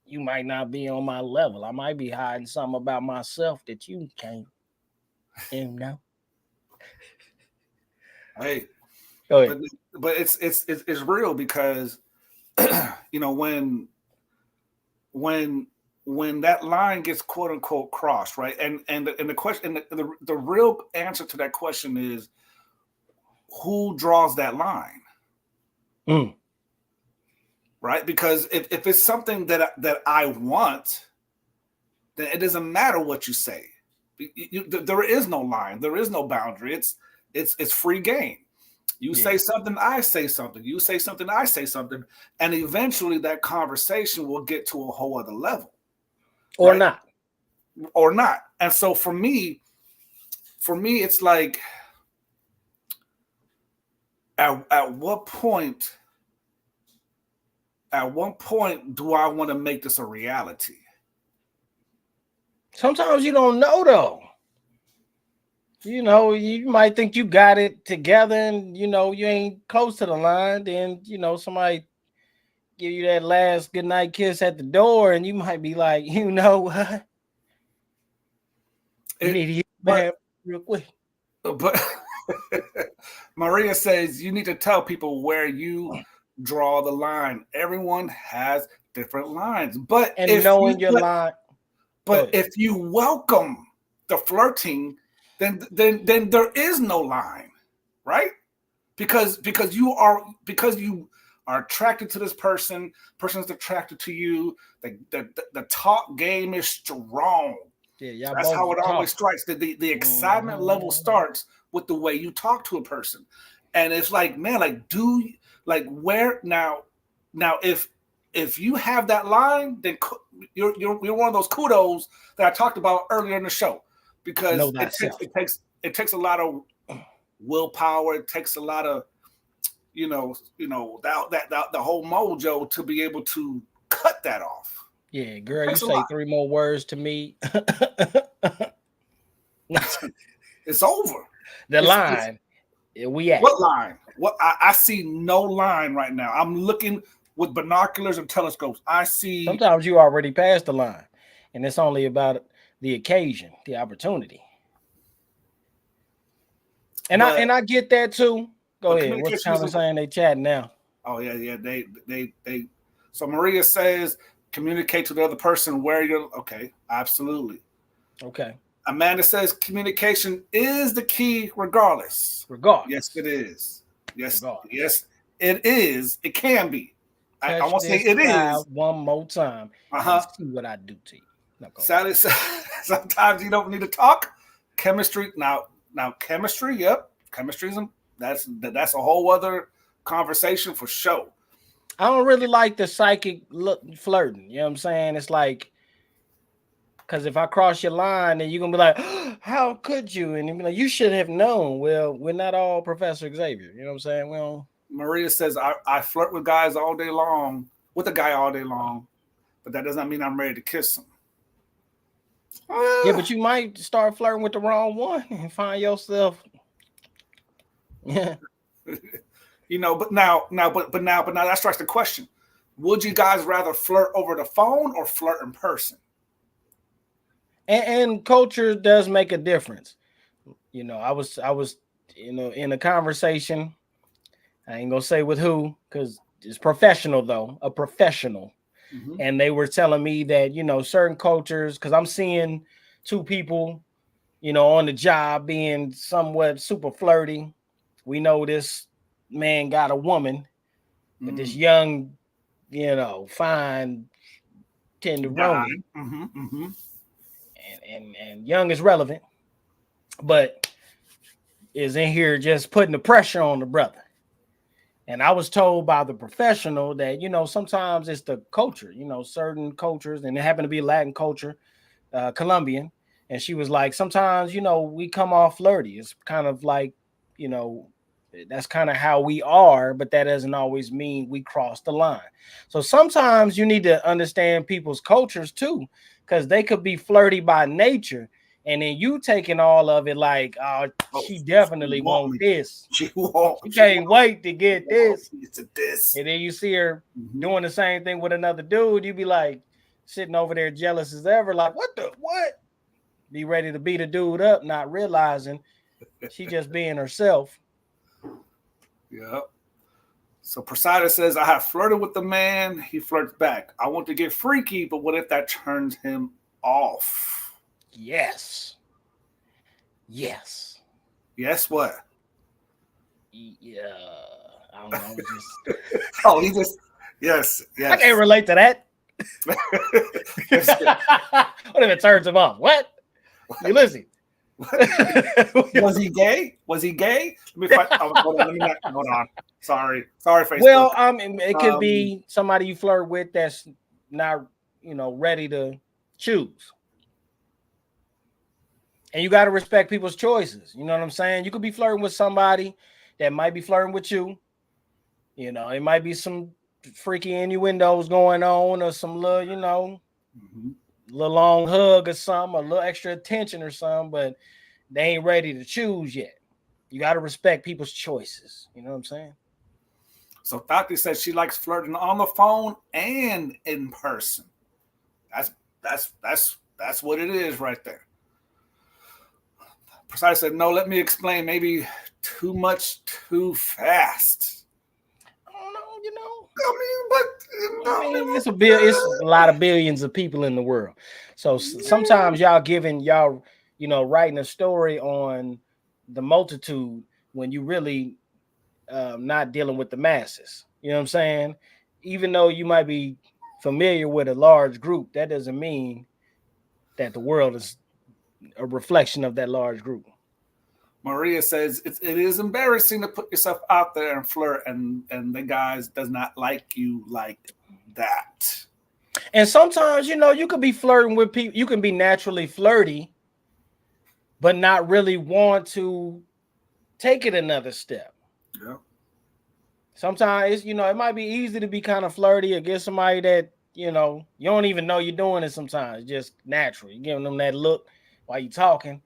you might not be on my level. I might be hiding something about myself that you can't. Hey, Go ahead. but it's real because when that line gets quote unquote crossed, right? And the question, the real answer to that question is, who draws that line? Right? Because if it's something that I want, then it doesn't matter what you say. There is no line. There is no boundary. It's free game. You say something, I say something. You say something, I say something. And eventually that conversation will get to a whole other level. Or right? not. Or not. And so for me, it's like, at what point do I want to make this a reality? Sometimes you don't know, though. You might think you got it together and, you ain't close to the line. Then, somebody give you that last goodnight kiss at the door and you might be like, you know what? You need to get back real quick. But Maria says you need to tell people where you draw the line. Everyone has different lines. But And knowing your line. But if you welcome the flirting, then there is no line, right? Because you are attracted to this person's attracted to you. The talk game is strong. Yeah, that's how it always strikes. The excitement level starts with the way you talk to a person, and it's like, man, where now if you have that line, then you're one of those kudos that I talked about earlier in the show, because it takes a lot of willpower. It takes a lot of that the whole mojo to be able to cut that off. Yeah, girl, you say 3 more words to me. It's over. The line. We at. What line? What I see no line right now. I'm looking with binoculars and telescopes. I see. Sometimes you already passed the line, and it's only about the occasion, the opportunity. And I get that too. Go ahead. What's kind of saying they chatting now? Oh yeah. They. So Maria says, communicate to the other person where you're. Okay, absolutely. Okay. Amanda says communication is the key, regardless. Yes, it is. Yes, it is. It can be. I won't say it is. One more time. See what I do to you. Sally says sometimes you don't need to talk. Chemistry now chemistry. Yep, chemistry is that's a whole other conversation for sure. I don't really like the psychic flirting. You know what I'm saying? It's like, because if I cross your line, then you're going to be like, oh, how could you? And you'll be like, you should have known. Well, we're not all Professor Xavier. You know what I'm saying? Well, Maria says, I flirt with guys all day long, with a guy all day long, but that does not mean I'm ready to kiss him. Yeah, but you might start flirting with the wrong one and find yourself. Yeah. But now that strikes the question. Would you guys rather flirt over the phone or flirt in person? And culture does make a difference. I was in a conversation. I ain't gonna say with who, because it's professional though, a professional. Mm-hmm. And they were telling me that, certain cultures, because I'm seeing 2 people, on the job being somewhat super flirty. We know this man got a woman, but this young, fine, tenderoni. And young is relevant, but is in here just putting the pressure on the brother. And I was told by the professional that, sometimes it's the culture, certain cultures, and it happened to be Latin culture, Colombian. And she was like, sometimes, we come off flirty. It's kind of like, That's kind of how we are, but that doesn't always mean we cross the line. So sometimes you need to understand people's cultures too, because they could be flirty by nature, and then you taking all of it like, oh, she definitely want this. She can't wait to get this. This. And then you see her doing the same thing with another dude. You be like sitting over there jealous as ever, like, what? Be ready to beat a dude up, not realizing she just being herself. Yeah. So Poseidon says, I have flirted with the man. He flirts back. I want to get freaky, but what if that turns him off? Yes. Yes, what? Yeah. I don't know. Oh, he just, yes. I can't relate to that. What if it turns him off? What? Ulysses. Was he gay? Let me find. Hold on. Sorry, Facebook. Well, it could be somebody you flirt with that's not, ready to choose. And you got to respect people's choices. You know what I'm saying? You could be flirting with somebody that might be flirting with you. It might be some freaky innuendos going on, or some little, little long hug or something, a little extra attention or something, but they ain't ready to choose yet. You got to respect people's choices. You know what I'm saying? So Tati says she likes flirting on the phone and in person. That's what it is right there. Poseidon said, no, let me explain. Maybe too much too fast. I don't know, It's it's a lot of billions of people in the world. So sometimes y'all writing a story on the multitude when you really not dealing with the masses. You know what I'm saying? Even though you might be familiar with a large group, that doesn't mean that the world is a reflection of that large group. Maria says it is embarrassing to put yourself out there and flirt, and the guys does not like you like that. And sometimes, you could be flirting with people. You can be naturally flirty, but not really want to take it another step. Yeah. Sometimes, it might be easy to be kind of flirty or get somebody that, you don't even know you're doing it sometimes, just natural. You're giving them that look while you're talking.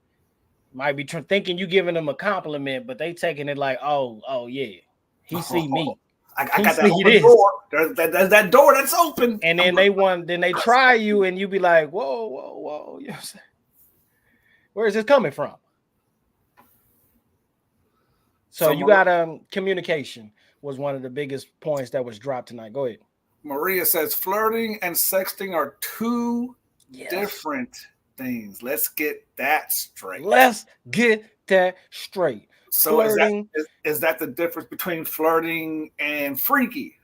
Might be thinking you giving them a compliment, but they taking it like, oh yeah, he see me. I got that open door. There's that door that's open. And then they try you, and you be like, whoa. You know what I'm saying? Where is this coming from? So you got communication was one of the biggest points that was dropped tonight. Go ahead. Maria says flirting and sexting are two different things. Let's get that straight. So flirting, is that the difference between flirting and freaky?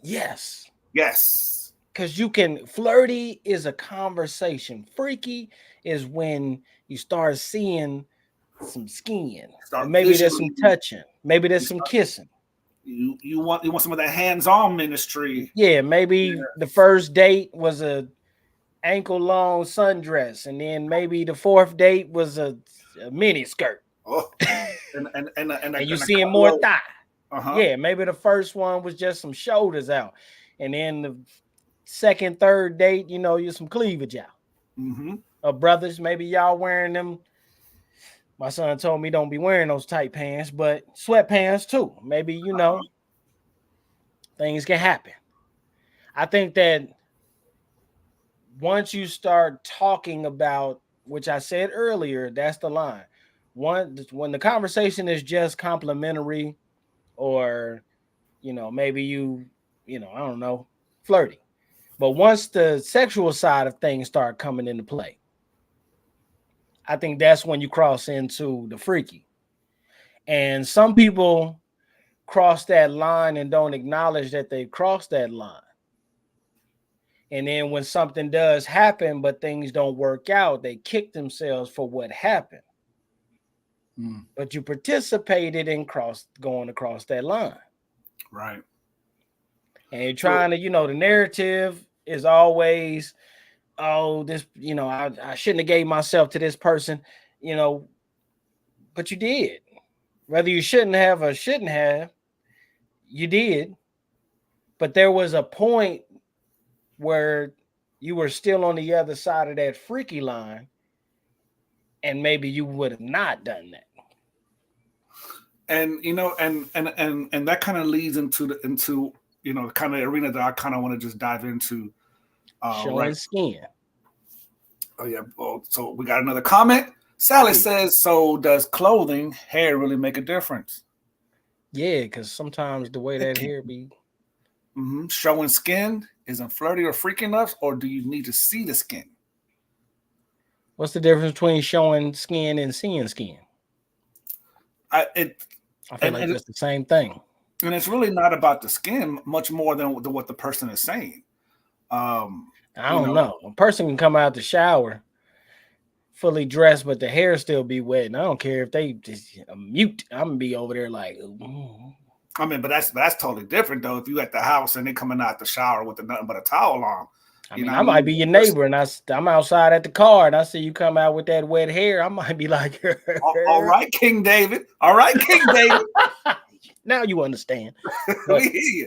Yes. Because flirty is a conversation. Freaky is when you start seeing some skin. Maybe there's some touching. Maybe there's some kissing. You want some of that hands-on ministry. Yeah, maybe the first date was a ankle-long sundress, and then maybe the fourth date was a mini skirt. Oh, and you seeing more thigh. Yeah, maybe the first one was just some shoulders out, and then the second, third date, you're some cleavage out. Brothers, maybe y'all wearing them. My son told me don't be wearing those tight pants, but sweatpants too. Maybe, things can happen. I think that once you start talking about, which I said earlier, that's the line. When the conversation is just complimentary, or, maybe I don't know, flirty. But once the sexual side of things start coming into play, I think that's when you cross into the freaky. And some people cross that line and don't acknowledge that they crossed that line. And then when something does happen, but things don't work out, they kick themselves for what happened. But you participated in going across that line. Right. And you're trying to, the narrative is always, this, I shouldn't have gave myself to this person, but you did. whether you shouldn't have or shouldn't have, you did. But there was a point where you were still on the other side of that freaky line, and maybe you would have not done that. And and that kind of leads into the kind of arena that I kind of want to just dive into. Showing skin. Oh yeah. Well, so we got another comment. Sally says, "So does clothing, hair really make a difference?" Yeah, because sometimes the way that hair be showing skin isn't flirty or freaky enough, or do you need to see the skin? What's the difference between showing skin and seeing skin? I feel like it's the same thing. And it's really not about the skin much more than what the person is saying. I don't know. A person can come out the shower fully dressed, but the hair still be wet. And I don't care if they just mute. I'm gonna be over there like, I mean, but that's totally different though. If you at the house and they coming out the shower with nothing but a towel on. I might be your neighbor and I'm outside at the car and I see you come out with that wet hair. I might be like, all right, King David. All right, King David. Now you understand. We hear you.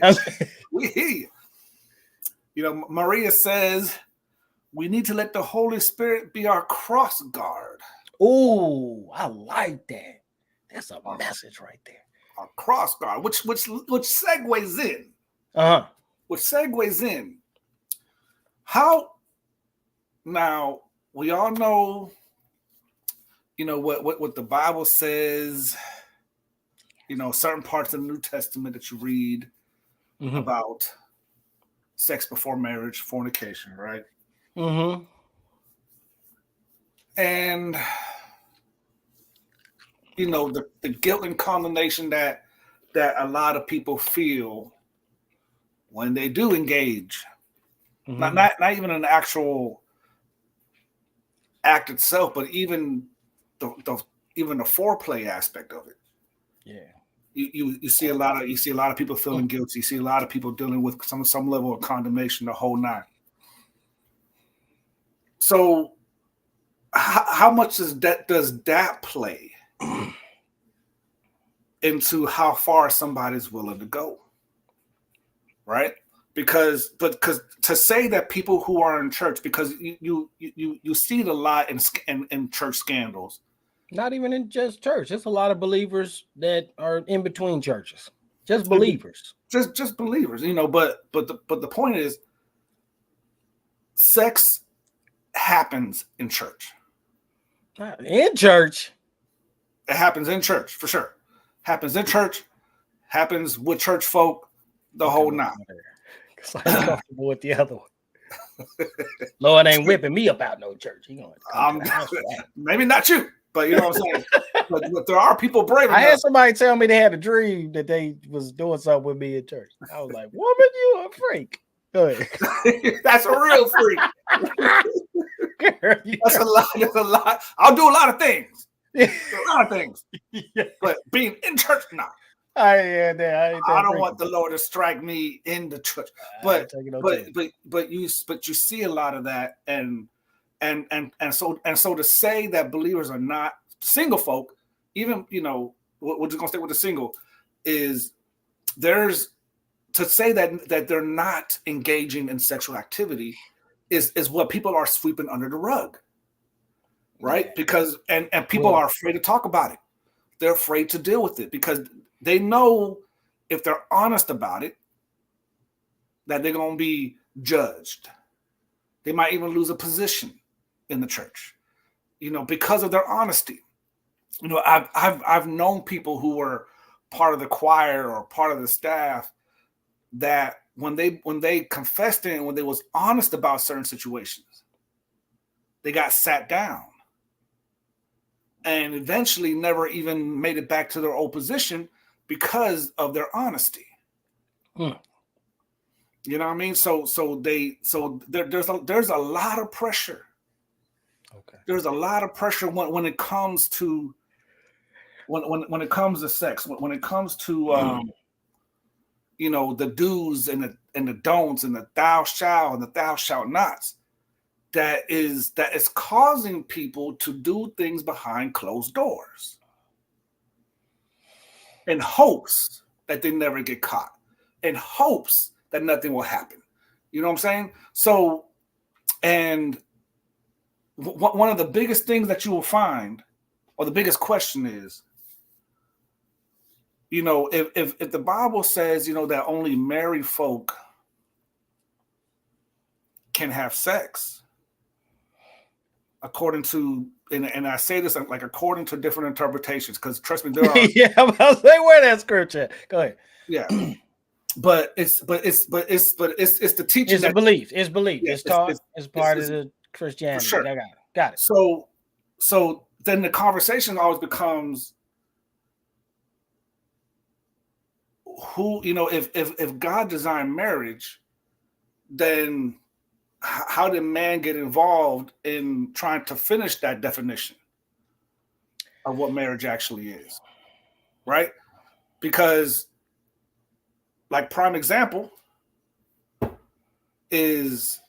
We hear you. Maria says we need to let the Holy Spirit be our cross guard. Oh, I like that. That's a message right there. Our cross guard, which segues in. Which segues in. How now we all know, what the Bible says, certain parts of the New Testament that you read about sex before marriage, fornication, right? And the guilt and condemnation that a lot of people feel when they do engage. Not even an actual act itself, but even the foreplay aspect of it. Yeah, you see a lot of people feeling guilty. You see a lot of people dealing with some level of condemnation, the whole nine. So, how much does that play into how far somebody's willing to go, right? Because to say that people who are in church, because you see it a lot in church scandals. Not even in just church. There's a lot of believers that are in between churches. Just believers. Just believers, but the point is, sex happens in church. In church. It happens in church, for sure. Happens in church, happens with church folk, the whole nine. Because I'm comfortable with the other one. Lord ain't whipping me about no church. He gonna maybe not you, but you know what I'm saying. but there are people brave enough. I had somebody tell me they had a dream that they was doing something with me in church. I was like, "Woman, you a freak." Go ahead. That's a real freak. Girl, That's a lot. I'll do a lot of things. A lot of things. Yeah. But being in church, nah. I don't want the Lord to strike me in the church. But you see a lot of that, and so to say that believers are not single folk, even we're just gonna stay with the single, is there's to say that they're not engaging in sexual activity is what people are sweeping under the rug, right? Yeah. Because and people are afraid to talk about it. They're afraid to deal with it because they know if they're honest about it, that they're going to be judged. They might even lose a position in the church, because of their honesty. I've known people who were part of the choir or part of the staff that when they confessed in, when they was honest about certain situations, they got sat down and eventually never even made it back to their old position because of their honesty. You know what I mean? So there's a lot of pressure. Okay. There's a lot of pressure when it comes to when it comes to sex, when it comes to the do's and the don'ts and the thou shalt and the thou shalt nots. That is causing people to do things behind closed doors. in hopes that they never get caught, in hopes that nothing will happen. You know what I'm saying? So, and one of the biggest things that you will find, or the biggest question is, you know, if the Bible says, you know, that only married folk can have sex, according to, and I say this like according to different interpretations, because trust me, there are. Yeah, I'm about to say where that scripture. Go ahead. Yeah, but it's the teaching It's a that, belief. It's belief. yeah, It's taught. It's part of the for Christianity. sure. I got it. So then the conversation always becomes, who, you know, if God designed marriage, then how did man get involved in trying to finish that definition of what marriage actually is, right? Because, like, prime example is,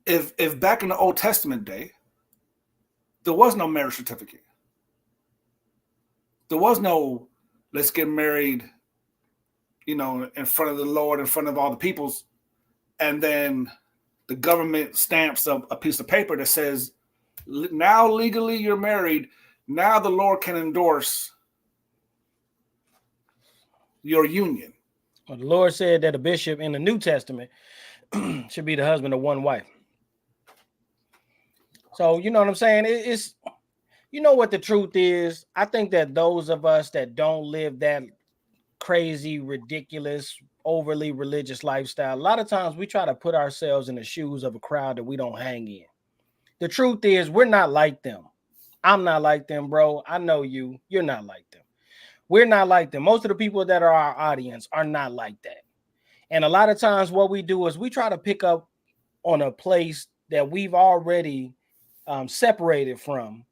if back in the Old Testament day, there was no marriage certificate. There was no, let's get married, you know, in front of the Lord, in front of all the peoples, and then the government stamps a piece of paper that says, now legally you're married. Now the Lord can endorse your union. Well, the Lord said that a bishop in the New Testament should be the husband of one wife. So, you know what I'm saying? It's, you know what the truth is? I think that those of us that don't live that crazy, ridiculous, overly religious lifestyle, a lot of times we try to put ourselves in the shoes of a crowd that we don't hang in. The truth is, we're not like them. I'm not like them, bro. I know you. You're not like them. We're not like them. Most of the people that are our audience are not like that. And a lot of times what we do is we try to pick up on a place that we've already separated from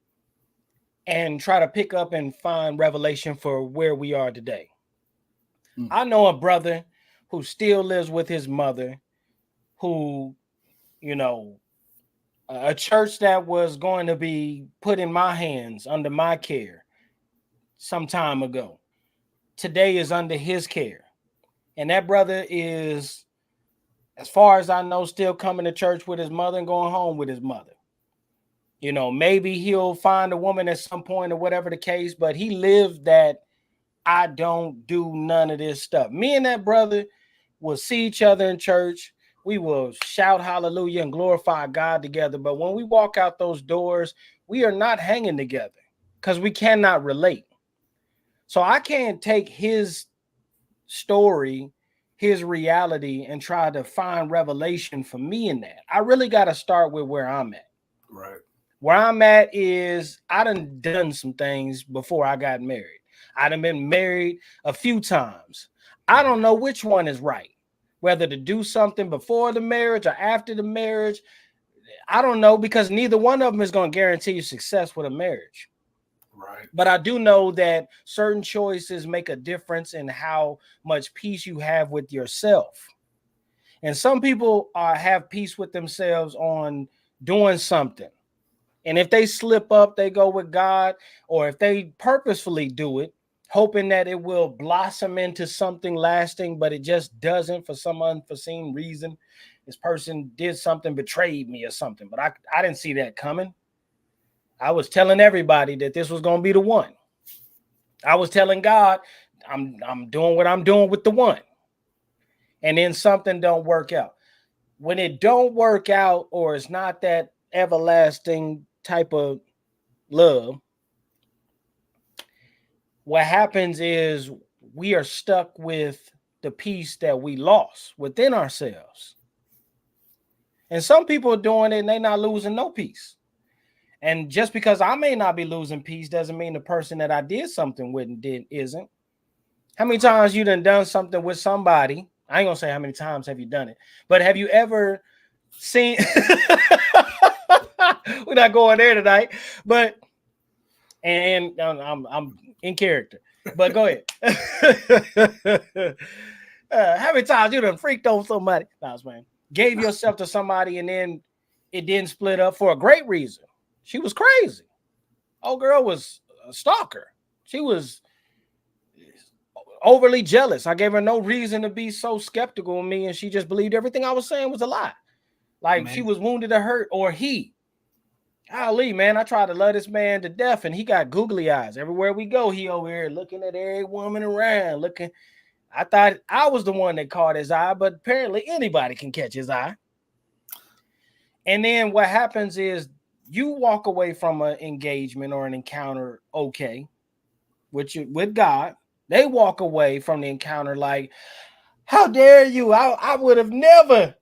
and try to pick up and find revelation for where we are today. I know a brother who still lives with his mother, who, you know, a church that was going to be put in my hands under my care some time ago, today is under his care. And that brother is, as far as I know, still coming to church with his mother and going home with his mother. You know, maybe he'll find a woman at some point or whatever the case, but he lived that I don't do none of this stuff. Me and that brother will see each other in church. We will shout hallelujah and glorify God together. But when we walk out those doors, we are not hanging together because we cannot relate. So I can't take his story, his reality, and try to find revelation for me in that. I really got to start with where I'm at. Right. Where I'm at is I done some things before I got married. I done been married a few times. I don't know which one is right, whether to do something before the marriage or after the marriage. I don't know, because neither one of them is going to guarantee you success with a marriage. Right. But I do know that certain choices make a difference in how much peace you have with yourself. And some people have peace with themselves on doing something. And if they slip up, they go with God, or if they purposefully do it, hoping that it will blossom into something lasting, but it just doesn't for some unforeseen reason. This person did something, betrayed me or something, but I didn't see that coming. I was telling everybody that this was going to be the one. I was telling God, I'm doing what I'm doing with the one. And then something don't work out. When it don't work out, or it's not that everlasting type of love, what happens is we are stuck with the peace that we lost within ourselves. And some people are doing it and they're not losing no peace. And just because I may not be losing peace doesn't mean the person that I did something with isn't. How many times you done something with somebody? I ain't gonna say how many times have you done it, but have you ever seen we're not going there tonight, but and I'm in character, but go ahead. How many times you done freaked on somebody? Nah, man. Gave yourself to somebody and then it didn't split up for a great reason. She was crazy. Old girl was a stalker. She was overly jealous. I gave her no reason to be so skeptical of me, and she just believed everything I was saying was a lie. Like she was wounded or hurt, or he. Golly, man, I tried to love this man to death, and he got googly eyes. Everywhere we go, he over here looking at every woman around, looking. I thought I was the one that caught his eye, but apparently anybody can catch his eye. And then what happens is you walk away from an engagement or an encounter okay with God. They walk away from the encounter like, how dare you? I would have never.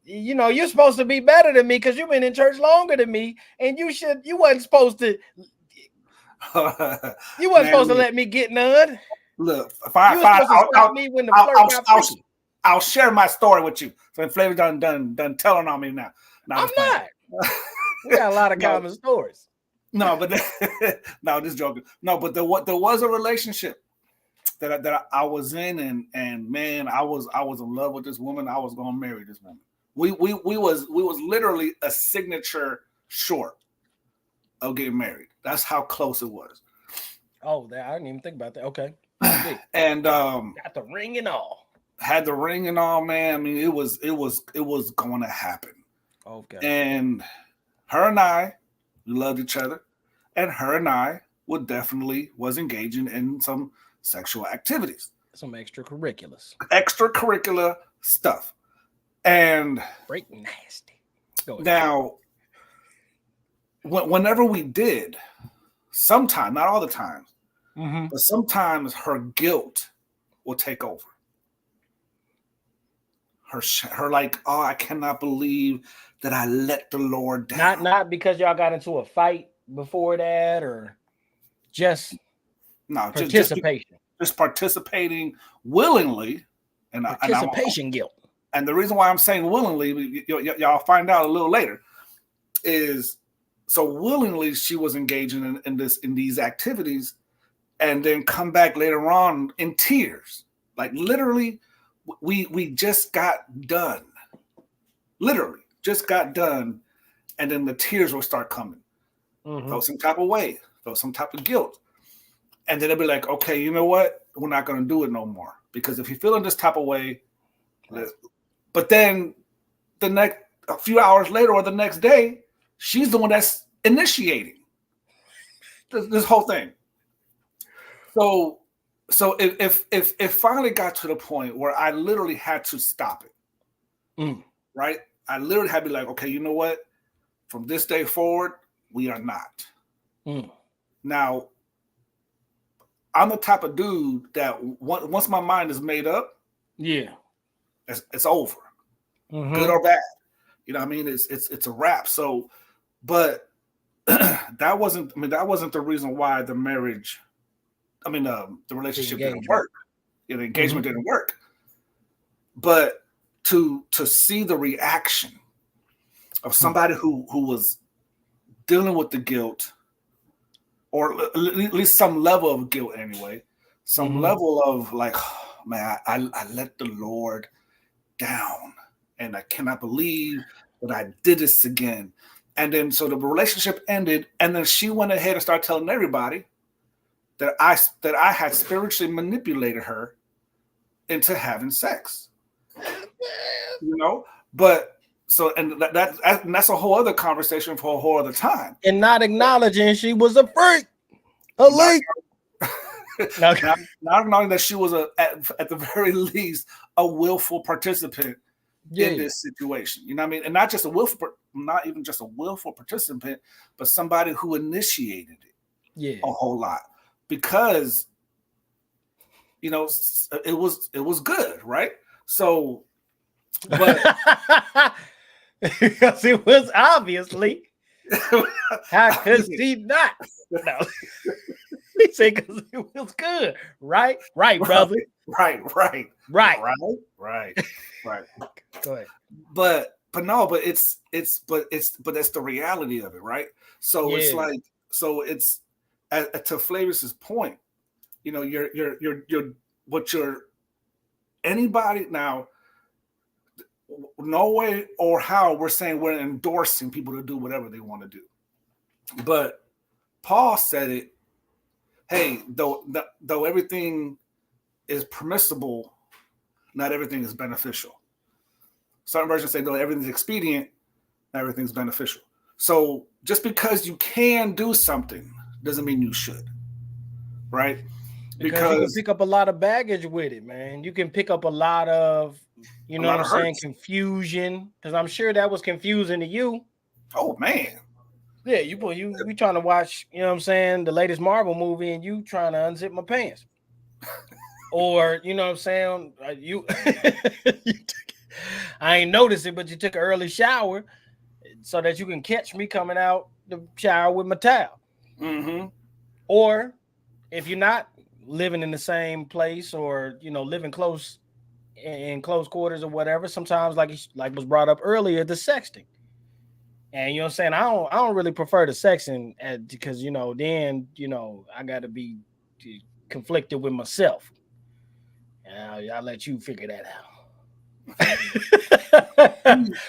You know, you're supposed to be better than me because you've been in church longer than me, and you wasn't supposed to let me get none. Look, I'll share my story with you. So Flavor done telling on me now. I'm not. We got a lot of common stories. No, but no, just joking. No, but there was a relationship that I was in, and man, I was in love with this woman. I was gonna marry this woman. We was literally a signature short of getting married. That's how close it was. Oh, I didn't even think about that. Okay. And got the ring and all. Had the ring and all, man. I mean, it was going to happen. Okay. And her and I, we loved each other, and her and I was engaging in some sexual activities, some extracurricular stuff. And break nasty. Now, whenever we did, sometimes, not all the time, but sometimes her guilt will take over. Her like, oh, I cannot believe that I let the Lord down. Not because y'all got into a fight before that, or just participation. Just participating willingly, and participation guilt. And the reason why I'm saying willingly, y'all find out a little later, is so willingly she was engaging in these activities, and then come back later on in tears. Like literally, we just got done. Literally, just got done, and then the tears will start coming. Felt some type of way, felt some type of guilt. And then they'll be like, okay, you know what? We're not going to do it no more. Because if you're feeling this type of way, but then a few hours later or the next day, she's the one that's initiating this whole thing. So it finally got to the point where I literally had to stop it. Right? I literally had to be like, okay, you know what? From this day forward, we are not. Now, I'm the type of dude that once my mind is made up, it's over, good or bad. You know what I mean? It's a wrap. So, but that wasn't the reason why the marriage. I mean, the relationship didn't work. The engagement didn't work. But to see the reaction of somebody who was dealing with the guilt, or at least some level of guilt anyway, some level of like, oh, man, I let the Lord down, and I cannot believe that I did this again. And then so the relationship ended, and then she went ahead and started telling everybody that I had spiritually manipulated her into having sex. You know, but so and that's a whole other conversation for a whole other time. And not acknowledging she was a freak, a leak. Not acknowledging that she was at the very least a willful participant in this situation. You know what I mean? And not even just a willful participant, but somebody who initiated it a whole lot. Because, you know, it was good, right? So, but because it was obviously, how could she not? No, he said because it was good, right, brother, right. Go ahead. But it's the reality of it, right? So it's like, so it's to FLAVIUS's point, you know, you're anybody now. No way or how we're saying we're endorsing people to do whatever they want to do, but Paul said it. Hey, though everything is permissible, not everything is beneficial. Certain versions say, no, everything's expedient, not everything's beneficial. So just because you can do something doesn't mean you should, right? Because you can pick up a lot of baggage with it, man. You can pick up a lot of, you know what I'm saying, confusion. Because I'm sure that was confusing to you. Oh man. Yeah, we trying to watch, you know what I'm saying, the latest Marvel movie, and you trying to unzip my pants. Or, you know what I'm saying, I ain't noticed it, but you took an early shower so that you can catch me coming out the shower with my towel. Mm-hmm. Or if you're not living in the same place, or, you know, living close in close quarters or whatever, sometimes like was brought up earlier, the sexting. And you know what I'm saying? I don't really prefer the sexting because, you know, then, you know, I got to be conflicted with myself. And I'll let you figure that out.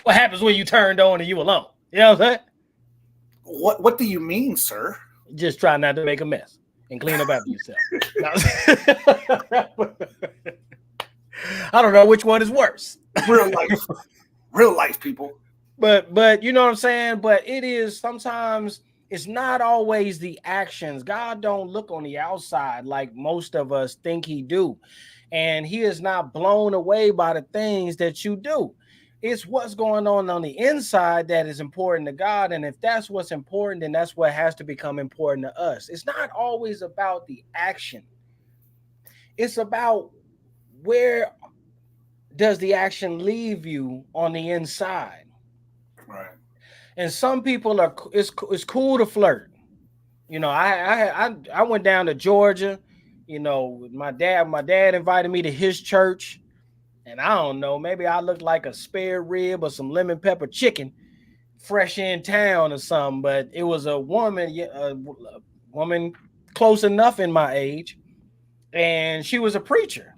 What happens when you turned on and you alone? You know what I'm saying? What do you mean, sir? Just try not to make a mess and clean up after yourself. I don't know which one is worse. Real life people. But you know what I'm saying? But it is sometimes, it's not always the actions. God don't look on the outside like most of us think he do. And he is not blown away by the things that you do. It's what's going on the inside that is important to God. And if that's what's important, then that's what has to become important to us. It's not always about the action. It's about where does the action leave you on the inside. Right. And some people it's cool to flirt. You know, I went down to Georgia. You know, my dad invited me to his church, and I don't know, maybe I looked like a spare rib or some lemon pepper chicken, fresh in town or something. But it was a woman close enough in my age, and she was a preacher.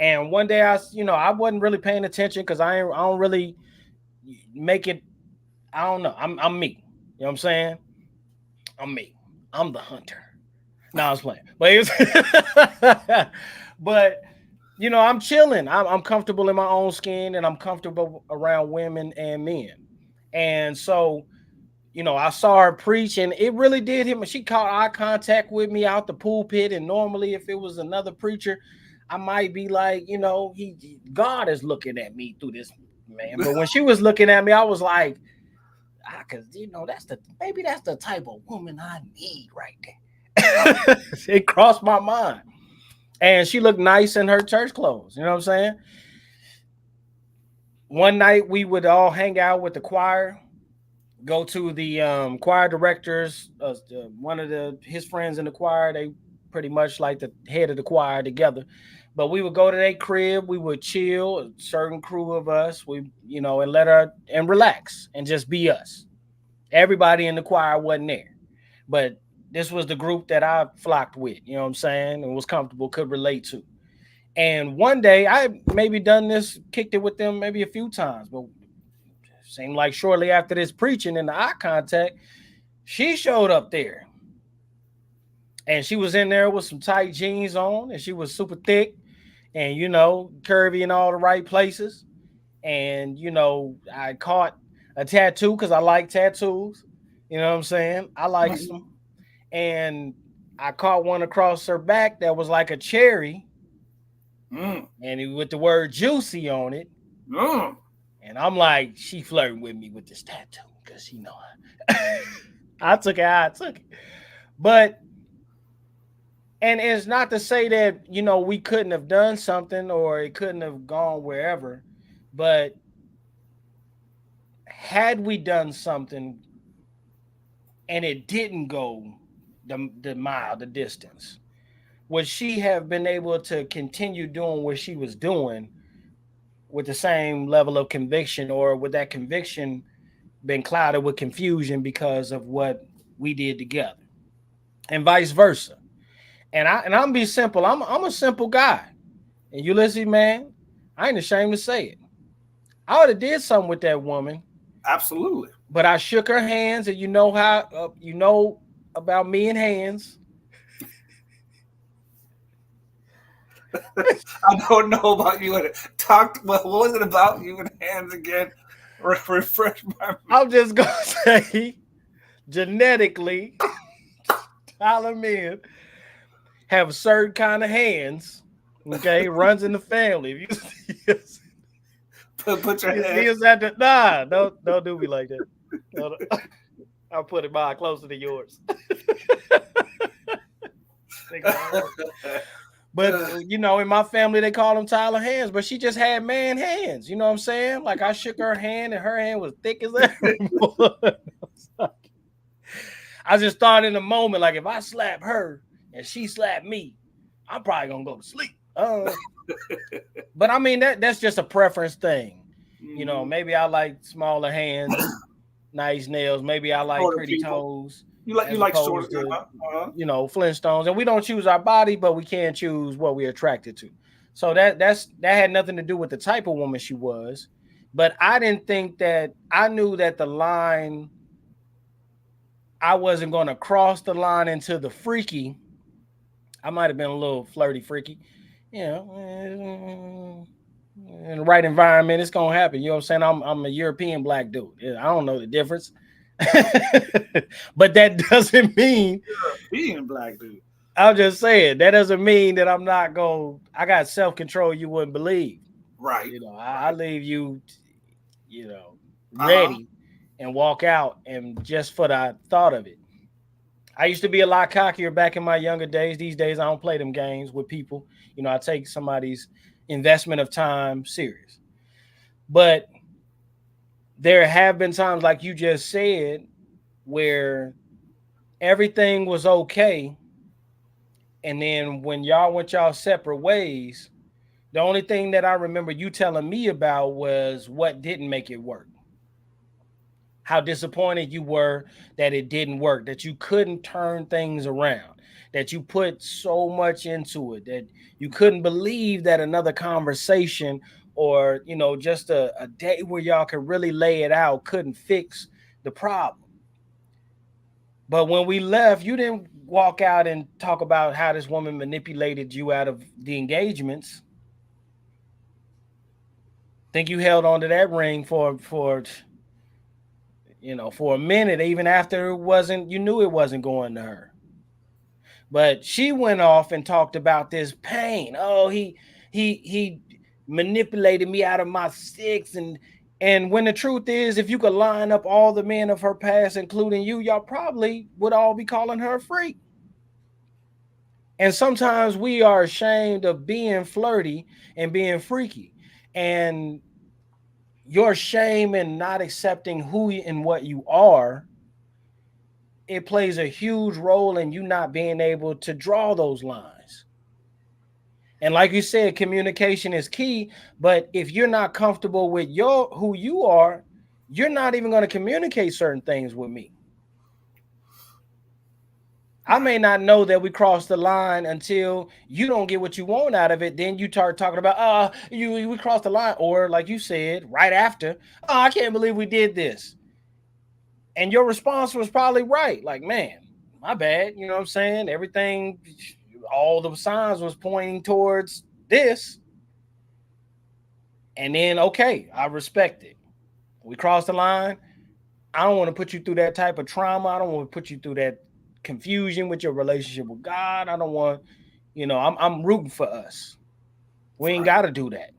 And one day I wasn't really paying attention because I don't really make it. I don't know. I'm me. You know what I'm saying? I'm me. I'm the hunter. No, I was playing. But you know, I'm chilling. I'm comfortable in my own skin, and I'm comfortable around women and men. And so, you know, I saw her preach, and it really did hit me. She caught eye contact with me out the pulpit. And normally, if it was another preacher, I might be like, you know, God is looking at me through this man. But when she was looking at me, I was like, because you know, maybe that's the type of woman I need right there. It crossed my mind. And she looked nice in her church clothes. You know what I'm saying? One night we would all hang out with the choir, go to the choir directors, one of his friends in the choir. They pretty much like the head of the choir together. But we would go to their crib, we would chill, a certain crew of us, you know, and let her and relax and just be us. Everybody in the choir wasn't there, but this was the group that I flocked with, you know what I'm saying, and was comfortable, could relate to. And one day I maybe done this, kicked it with them maybe a few times, but it seemed like shortly after this preaching and the eye contact, she showed up there. And she was in there with some tight jeans on, and she was super thick and, you know, curvy in all the right places. And, you know, I caught a tattoo because I like tattoos. You know what I'm saying? I like them. And I caught one across her back that was like a cherry. And with the word juicy on it. And I'm like, she flirting with me with this tattoo because, you know, I took it how I took it. But, and it's not to say that, you know, we couldn't have done something or it couldn't have gone wherever. But had we done something and it didn't go the mile, the distance, would she have been able to continue doing what she was doing with the same level of conviction, or would that conviction been clouded with confusion because of what we did together, and vice versa? And I'm be simple. I'm a simple guy, and Ulysses, man, I ain't ashamed to say it. I would have did something with that woman. Absolutely. But I shook her hands, and you know how you know about me and hands. I don't know about you. What was it about you and hands again? Refresh my. I'm just gonna say genetically, Tyler men have certain kind of hands. Okay, runs in the family. If you see us, Put your you hand. see us at the don't do me like that. No, no. I'll put it by closer to yours. But you know, in my family, they call them Tyler hands, but she just had man hands. You know what I'm saying? Like I shook her hand, and her hand was thick as ever. I just thought in the moment, like if I slap her and she slapped me, I'm probably gonna go to sleep. But I mean that's just a preference thing. You know, maybe I like smaller hands, nice nails. Maybe I like Shorter pretty people. toes. You like shorter. Opposed to you know Flintstones, and we don't choose our body, but we can choose what we're attracted to. So that had nothing to do with the type of woman she was. But I didn't think that I knew that the line I wasn't going to cross the line into the freaky. I might have been a little flirty, freaky, you know. In the right environment, it's gonna happen. You know what I'm saying? I'm a European black dude. I don't know the difference. But that doesn't mean Being black dude. I'm just saying that doesn't mean that I'm not going. I got self-control you wouldn't believe. Right. You know, I leave you, you know, ready and walk out and just for the thought of it. I used to be a lot cockier back in my younger days. These days I don't play them games with people. You know, I take somebody's investment of time serious. But there have been times like you just said where everything was okay, and then when y'all went y'all separate ways, the only thing that I remember you telling me about was what didn't make it work. How disappointed you were that it didn't work, that you couldn't turn things around, that you put so much into it, that you couldn't believe that another conversation or, you know, just a day where y'all could really lay it out couldn't fix the problem. But when we left, you didn't walk out and talk about how this woman manipulated you out of the engagements. Think you held on to that ring for you know, for a minute, even after it wasn't, you knew it wasn't going to her. But she went off and talked about this pain. Oh, he manipulated me out of my six, and when the truth is, if you could line up all the men of her past, including you, y'all probably would all be calling her a freak. And sometimes we are ashamed of being flirty and being freaky. And your shame in not accepting who and what you are, it plays a huge role in you not being able to draw those lines. And like you said, communication is key. But if you're not comfortable with who you are, you're not even going to communicate certain things with me. I may not know that we crossed the line until you don't get what you want out of it. Then you start talking about, we crossed the line. Or like you said, right after, I can't believe we did this. And your response was probably right. Like, man, my bad. You know what I'm saying? Everything, all the signs was pointing towards this. And then, okay, I respect it. We crossed the line. I don't want to put you through that type of trauma. I don't want to put you through that confusion with your relationship with God. I don't want, you know, I'm rooting for us. We ain't got to do that.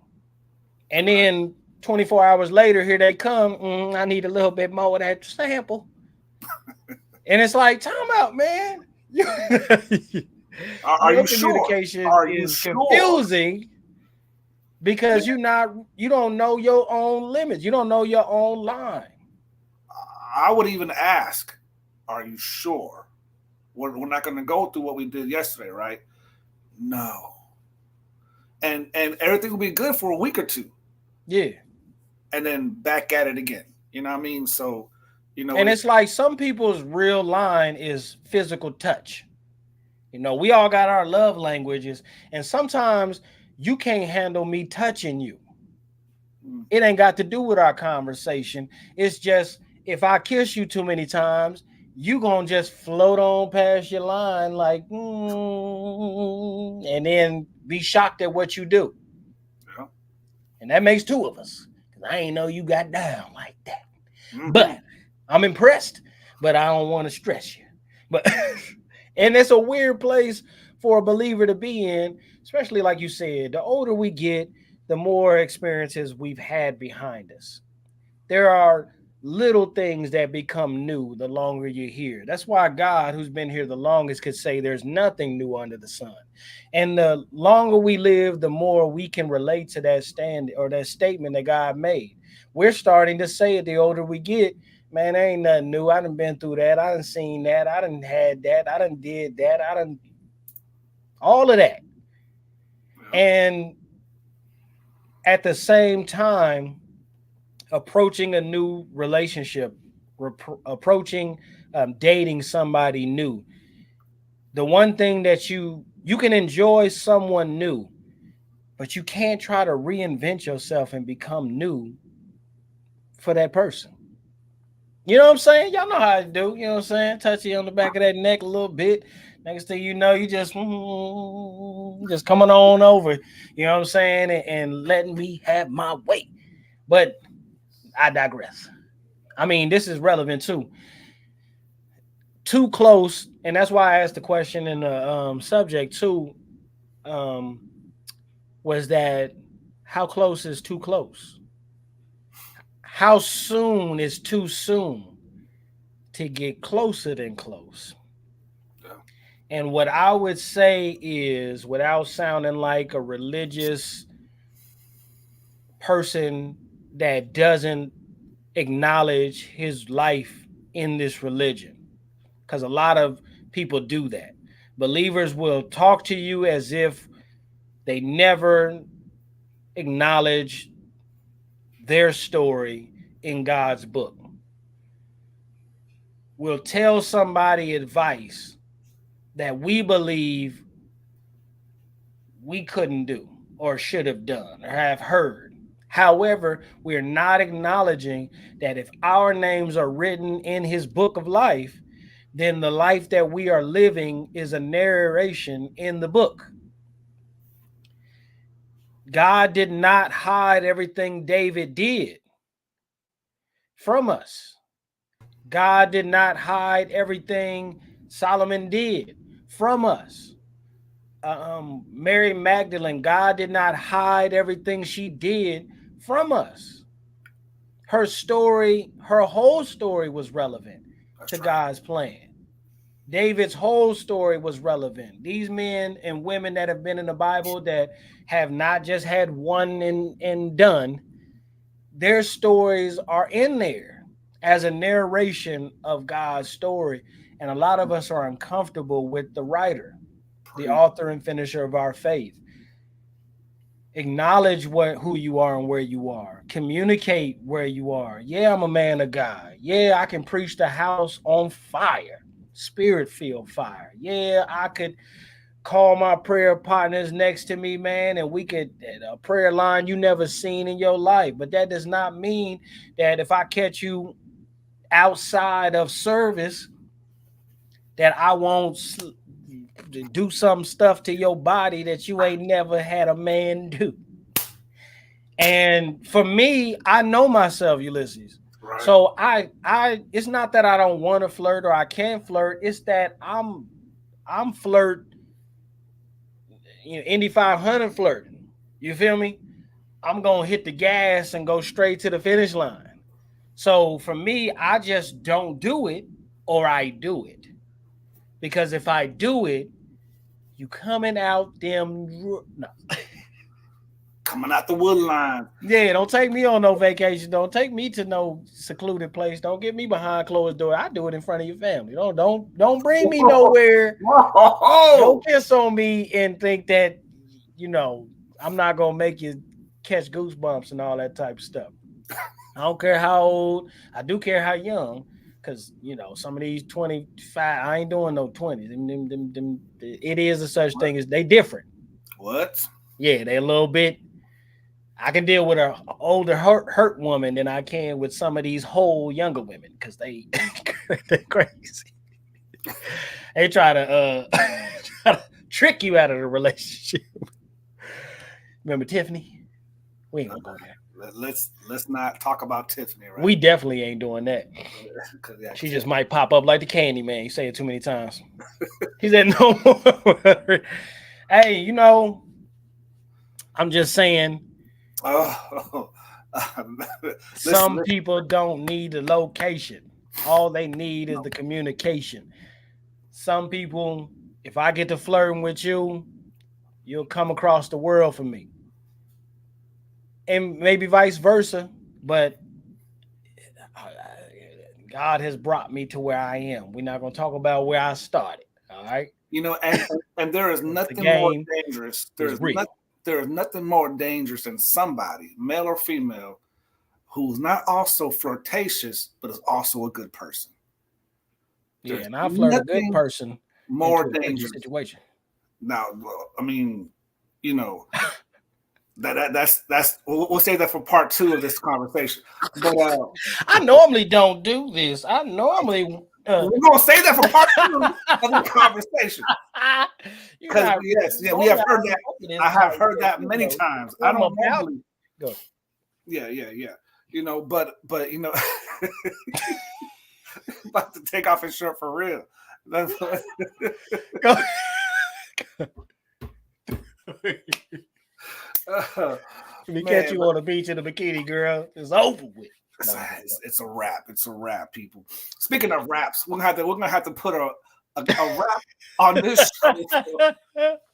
And then 24 hours later, here they come. I need a little bit more of that sample. And it's like, time out, man. Are you communication sure? is confusing because you don't know your own limits. You don't know your own line. I would even ask, are you sure? We're not going to go through what we did yesterday, right? No. And everything will be good for a week or two. Yeah. And then back at it again. You know what I mean? So, you know. And it's like some people's real line is physical touch. You know, we all got our love languages. And sometimes you can't handle me touching you. It ain't got to do with our conversation. It's just if I kiss you too many times, you gonna just float on past your line like, and then be shocked at what you do. Yeah. And that makes two of us. Cause I ain't know you got down like that. Mm-hmm. But I'm impressed, but I don't want to stress you. But and it's a weird place for a believer to be in, especially like you said, the older we get, the more experiences we've had behind us. There are little things that become new the longer you're here. That's why God, who's been here the longest, could say there's nothing new under the sun. And the longer we live, the more we can relate to that stand or that statement that God made. We're starting to say it the older we get. Man, there ain't nothing new. I done been through that. I done seen that. I done had that. I done did that. I done all of that. Yeah. And at the same time, approaching a new relationship, approaching dating somebody new. The one thing that you can enjoy someone new, but you can't try to reinvent yourself and become new for that person. You know what I'm saying? Y'all know how to do. You know what I'm saying? Touch you on the back of that neck a little bit. Next thing you know, you just coming on over. You know what I'm saying? And letting me have my way. But I digress. I mean, this is relevant too. Too close, and that's why I asked the question in the subject too. Um, was that how close is too close? How soon is too soon to get closer than close? Yeah. And what I would say is, without sounding like a religious person that doesn't acknowledge his life in this religion, because a lot of people do that. Believers will talk to you as if they never acknowledge their story in God's book. Will tell somebody advice that we believe we couldn't do or should have done or have heard. However, we're not acknowledging that if our names are written in his book of life, then the life that we are living is a narration in the book. God did not hide everything David did from us. God did not hide everything Solomon did from us. Mary Magdalene, God did not hide everything she did from us. Her story, her whole story was relevant That's to right. God's plan. David's whole story was relevant. These men and women that have been in the Bible that have not just had one and done, their stories are in there as a narration of God's story. And a lot of us are uncomfortable with the writer, the author and finisher of our faith. Acknowledge who you are and where you are. Communicate where you are. Yeah, I'm a man of God. Yeah, I can preach the house on fire, spirit filled fire. Yeah, I could call my prayer partners next to me, man, and we could a prayer line you never seen in your life. But that does not mean that if I catch you outside of service, that I won't do some stuff to your body that you ain't never had a man do. And for me, I know myself, Ulysses. Right. So it's not that I don't want to flirt or I can't flirt. It's that I'm flirt, Indy 500 flirting. You feel me? I'm gonna hit the gas and go straight to the finish line. So for me, I just don't do it, or I do it. Because if I do it, you coming out them no. Coming out the wood line. Yeah, don't take me on no vacation. Don't take me to no secluded place. Don't get me behind closed door. I do it in front of your family. Don't bring me nowhere. Don't piss on me and think that I'm not gonna make you catch goosebumps and all that type of stuff. I don't care how old. I do care how young, because some of these 25. I ain't doing no 20s. It is a such thing as they different. What? Yeah, they a little bit. I can deal with an older hurt woman than I can with some of these whole younger women because they They're crazy. They try to try to trick you out of the relationship. Remember Tiffany? We ain't gonna go there. Let's not talk about Tiffany, right? We definitely ain't doing that. Yeah, She just might pop up like the candy man. You say it too many times. He said no more. Hey, you know, I'm just saying. Oh, Some people don't need the location. All they need is the communication. Some people, if I get to flirting with you, you'll come across the world for me. And maybe vice versa. But God has brought me to where I am. We're not going to talk about where I started. All right. You know, and there is nothing more dangerous. There is nothing more dangerous than somebody, male or female, who's not also flirtatious, but is also a good person. Yeah, and I flirt a good person more dangerous situation. Now, I mean, you know, that's we'll save that for part 2 of this conversation. But I normally don't do this. I normally we're gonna save that for part 2 of the conversation. Because we have heard that. I have heard that many times. I don't normally. Go. Yeah. You know, but you know, about to take off his shirt for real. That's what... We catch you on the beach in a bikini, girl. It's over with. It's a wrap. It's a wrap, people. Speaking of raps, we're gonna have to put a wrap on this show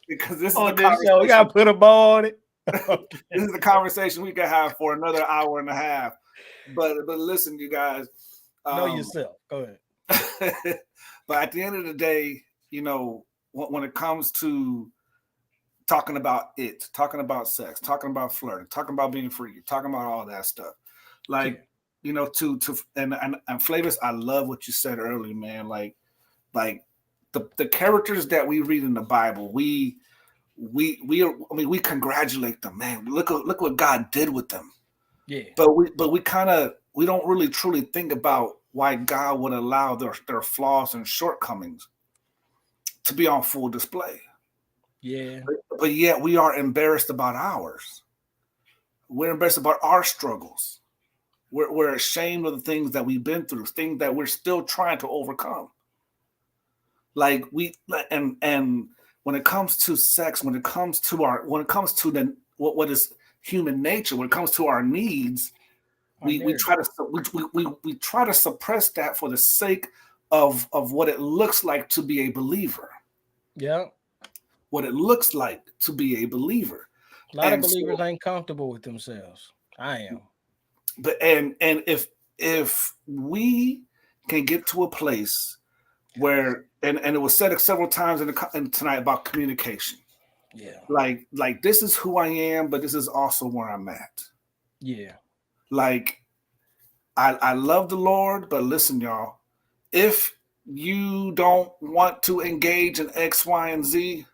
because this is the conversation. We gotta put a ball on it. This is the conversation we could have for another hour and a half. But listen, you guys. Know yourself. Go ahead. But at the end of the day, you know, when it comes to talking about sex, talking about flirting, talking about being free, talking about all that stuff, like, you know, and FLAVIUS, I love what you said earlier, man. Like the characters that we read in the Bible, we congratulate them, man. Look what God did with them. Yeah. But we don't really truly think about why God would allow their flaws and shortcomings to be on full display. Yeah. But yet we are embarrassed about ours. We're embarrassed about our struggles. We're ashamed of the things that we've been through, things that we're still trying to overcome. Like and when it comes to sex, when it comes to what is human nature, when it comes to our needs, we try to suppress that for the sake of what it looks like to be a believer. Yeah. What it looks like to be a believer. A lot of believers ain't comfortable with themselves. I am. But and if we can get to a place where and it was said several times in tonight about communication. Yeah. Like this is who I am, but this is also where I'm at. Yeah. Like I love the Lord, but listen, y'all, if you don't want to engage in X, Y, and Z,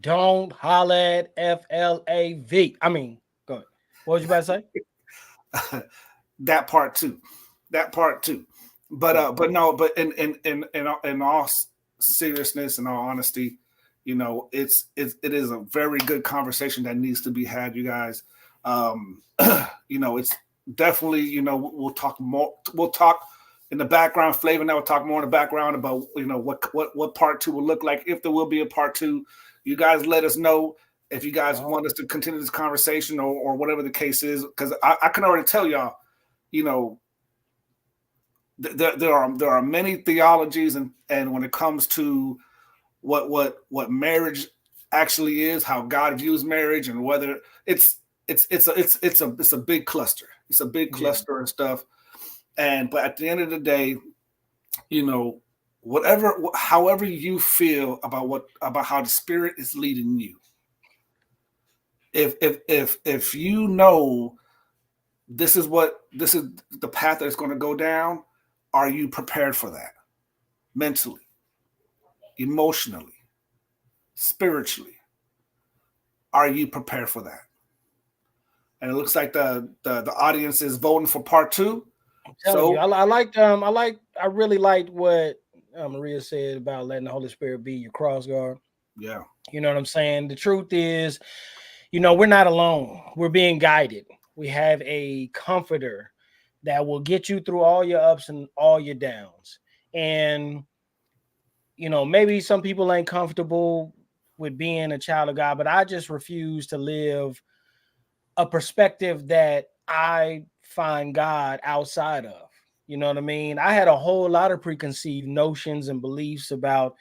don't holler at FLAV. I mean, go ahead. What was you about to say? That part too. But in all seriousness and all honesty, you know, it is a very good conversation that needs to be had, you guys. You know, it's definitely, you know, we'll talk more. We'll talk in the background. Flavor and I will talk more in the background about, you know, what part 2 will look like, if there will be a part 2. You guys let us know if you guys want us to continue this conversation or whatever the case is, because I can already tell y'all, you know, there are many theologies and when it comes to what marriage actually is, how God views marriage, and whether it's a big cluster. It's a big cluster and stuff. But at the end of the day, you know, however you feel about how the Spirit is leading you. If you know this is the path that's going to go down, are you prepared for that? Mentally, emotionally, spiritually, are you prepared for that? And it looks like the audience is voting for part 2. I'm telling you, I really liked what Maria said about letting the Holy Spirit be your cross guard. Yeah. You know what I'm saying? The truth is, we're not alone. We're being guided. We have a comforter that will get you through all your ups and all your downs. And, maybe some people ain't comfortable with being a child of God, but I just refuse to live a perspective that I find God outside of. You know what I mean? I had a whole lot of preconceived notions and beliefs about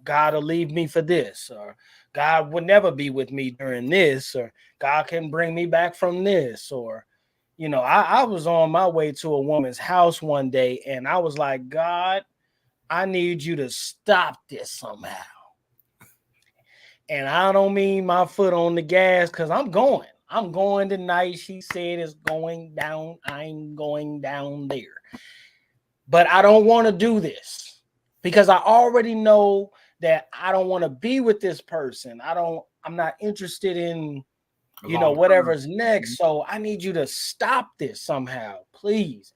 God will leave me for this, or God would never be with me during this, or God can bring me back from this, or I was on my way to a woman's house one day and I was like, God, I need you to stop this somehow. And I don't mean my foot on the gas because I'm going. I'm going tonight. She said it's going down. I'm going down there. But I don't want to do this because I already know that I don't want to be with this person. I'm not interested in, whatever's next. So I need you to stop this somehow, please.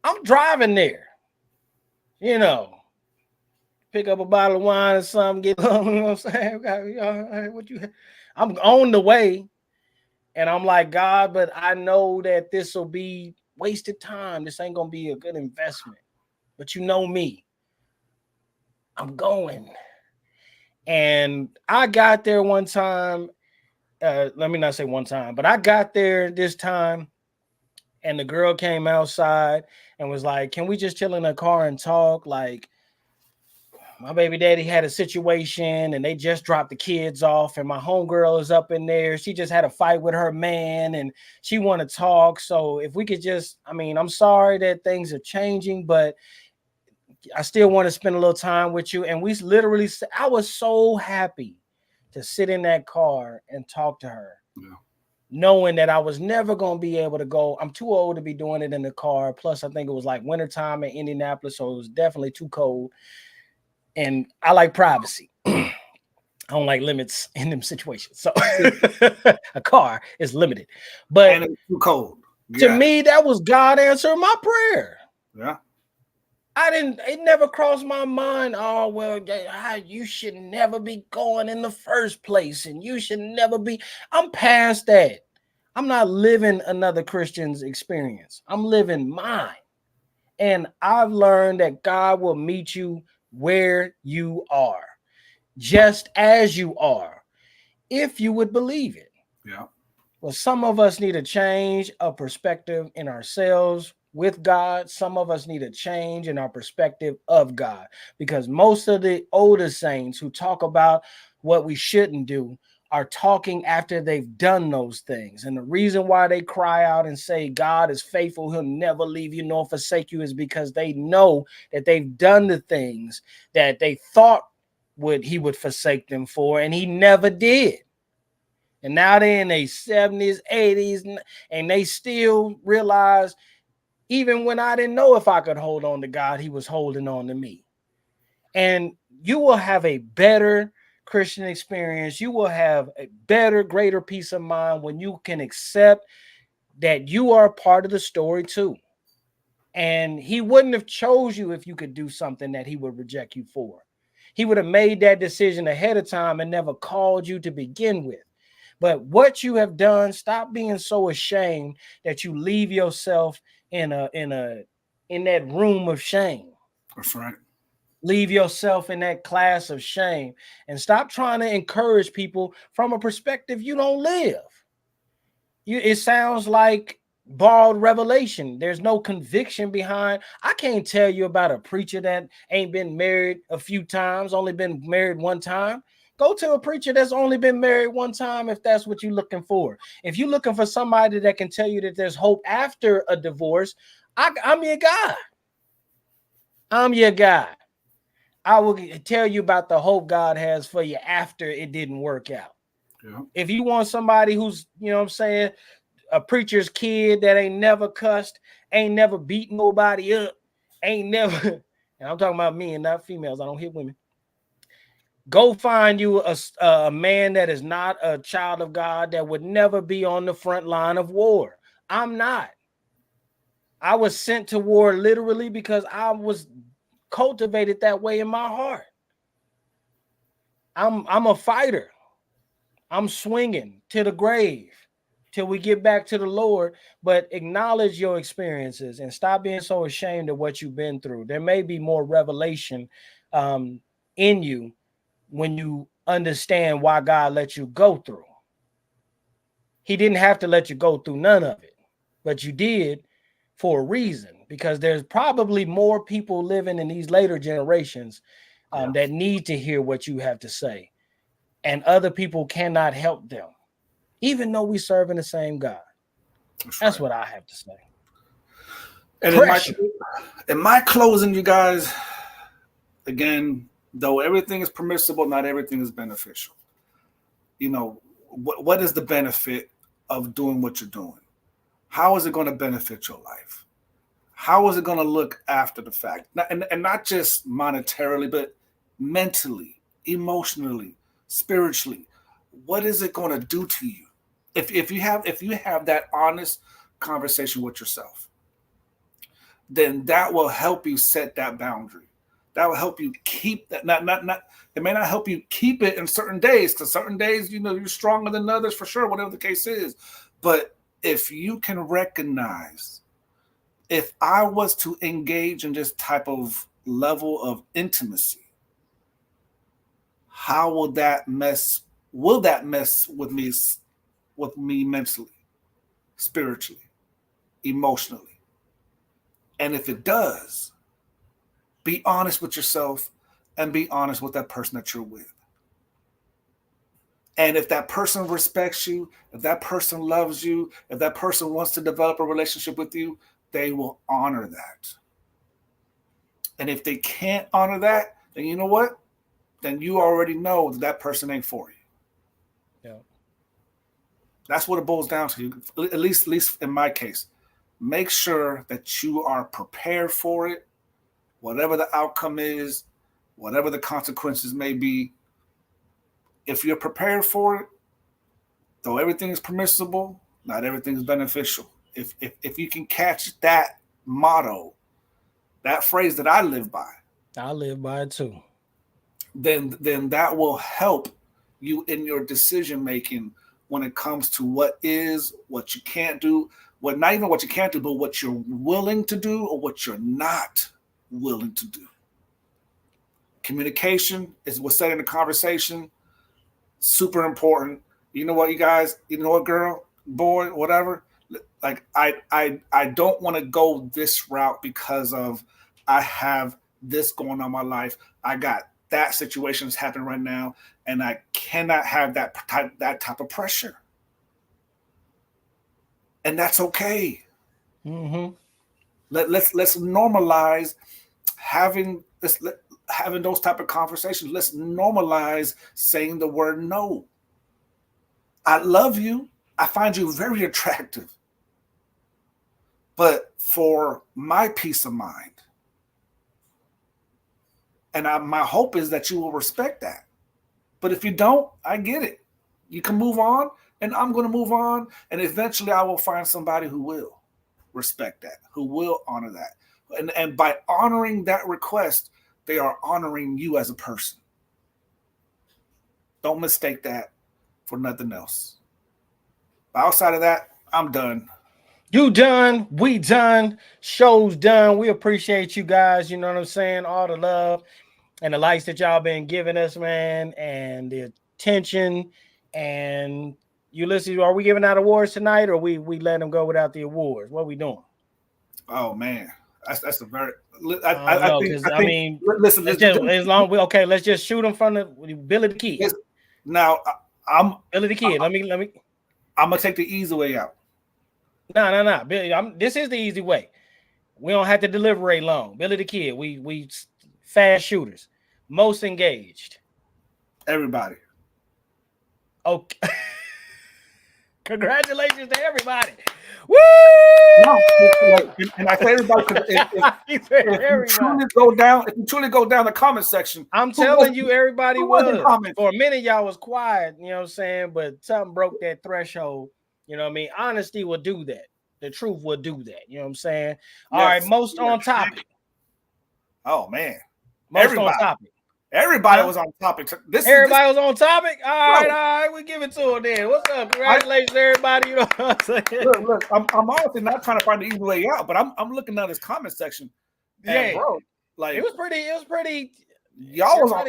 I'm driving there, pick up a bottle of wine or something, get you know what I'm saying? I'm on the way. And I'm like, God, but I know that this will be wasted time. This ain't gonna be a good investment. But you know me. I'm going. And I got there one time. Let me not say one time, but I got there this time, and the girl came outside and was like, can we just chill in the car and talk? Like, my baby daddy had a situation and they just dropped the kids off, and my homegirl is up in there. She just had a fight with her man and she want to talk. So if we could just, I'm sorry that things are changing, but I still want to spend a little time with you. And we literally, I was so happy to sit in that car and talk to her. Yeah. Knowing that I was never going to be able to go. I'm too old to be doing it in the car. Plus, I think it was like wintertime in Indianapolis, so it was definitely too cold. And I like privacy. I don't like limits in them situations. So a car is limited. But and it's too cold. To me, that was God answering my prayer. Yeah. It never crossed my mind. Oh, well, you should never be going in the first place. And you should never be. I'm past that. I'm not living another Christian's experience. I'm living mine. And I've learned that God will meet you where you are, just as you are, if you would believe it. Yeah. Well, some of us need a change of perspective in ourselves with God. Some of us need a change in our perspective of God, because most of the older saints who talk about what we shouldn't do are talking after they've done those things. And the reason why they cry out and say God is faithful, he'll never leave you nor forsake you, is because they know that they've done the things that they thought he would forsake them for, and he never did. And now they're in their 70s, 80s, and they still realize, even when I didn't know if I could hold on to God, he was holding on to me. And you will have a better Christian experience. You will have a better, greater peace of mind when you can accept that you are a part of the story too. And he wouldn't have chose you if you could do something that he would reject you for. He would have made that decision ahead of time and never called you to begin with. But what you have done, stop being so ashamed that you leave yourself in that room of shame. That's right. Leave yourself in that class of shame and stop trying to encourage people from a perspective you don't live. It sounds like borrowed revelation. There's no conviction behind. I can't tell you about a preacher that ain't been married a few times, only been married one time. Go to a preacher that's only been married one time if that's what you're looking for. If you're looking for somebody that can tell you that there's hope after a divorce, I'm your guy. I'm your guy. I will tell you about the hope God has for you after it didn't work out. Yeah. If you want somebody who's, you know what I'm saying, a preacher's kid that ain't never cussed, ain't never beat nobody up, ain't never, and I'm talking about men, not females. I don't hit women. Go find you a man that is not a child of God, that would never be on the front line of war. I'm not. I was sent to war literally because I was cultivated that way in my heart. I'm a fighter. I'm swinging to the grave till we get back to the Lord. But acknowledge your experiences and stop being so ashamed of what you've been through. There may be more revelation in you when you understand why God let you go through. He didn't have to let you go through none of it, but you did for a reason, because there's probably more people living in these later generations that need to hear what you have to say, and other people cannot help them, even though we serve in the same God. That's what I have to say. And in my closing, you guys, again, though everything is permissible, not everything is beneficial. You know, what is the benefit of doing what you're doing? How is it going to benefit your life? How is it going to look after the fact? And not just monetarily, but mentally, emotionally, spiritually. What is it going to do to you? If you have that honest conversation with yourself, then that will help you set that boundary. That will help you keep that. It may not help you keep it in certain days, because certain days, you know, you're stronger than others for sure, whatever the case is. But if you can recognize, if I was to engage in this type of level of intimacy, how will that mess with me mentally, spiritually, emotionally? And if it does, be honest with yourself and be honest with that person that you're with. And if that person respects you, if that person loves you, if that person wants to develop a relationship with you, they will honor that. And if they can't honor that, then you know what? Then you already know that person ain't for you. Yeah. That's what it boils down to. At least in my case, make sure that you are prepared for it, whatever the outcome is, whatever the consequences may be. If you're prepared for it, though everything is permissible, not everything is beneficial. If you can catch that motto, that phrase that I live by, I live by it too. Then that will help you in your decision making when it comes to what you can't do, not even what you can't do, but what you're willing to do or what you're not willing to do. Communication is what's said in the conversation. Super important. You know what, you guys? You know what, girl, boy, whatever. Like I don't want to go this route because of I have this going on in my life. I got that situation that's happening right now, and I cannot have that type of pressure. And that's okay. Mm-hmm. Let's normalize having those type of conversations. Let's normalize saying the word no. I love you. I find you very attractive. But for my peace of mind, and my hope is that you will respect that. But if you don't, I get it. You can move on, and I'm going to move on, and eventually I will find somebody who will respect that, who will honor that. And by honoring that request, they are honoring you as a person. Don't mistake that for nothing else. But outside of that, I'm done. You done, we done, show's done. We appreciate you guys, you know what I'm saying? All the love and the likes that y'all been giving us, man, and the attention. And Ulysses, are we giving out awards tonight, or we let them go without the awards? What are we doing? Oh man, that's a very. I think. Listen, as long let's just shoot them from the Billy the Kid. Now I'm Billy the Kid. Let me. I'm gonna take the easy way out. No, Billy. This is the easy way. We don't have to deliberate long. Billy the Kid. We fast shooters, most engaged. Everybody. Okay. Congratulations to everybody. Woo! No, and I say everybody because if you truly go down the comment section, I'm telling you, everybody was. For a minute, y'all was quiet, you know what I'm saying? But something broke that threshold. You know what I mean? Honesty will do that. The truth will do that. You know what I'm saying? All right, most on topic. Oh man, most on topic. Everybody was on topic. Everybody was on topic. All right, we give it to him then. What's up? Congratulations, everybody. You know what I'm saying? Look, I'm honestly not trying to find the easy way out, but I'm looking at this comment section. And bro, like it was pretty. Y'all was on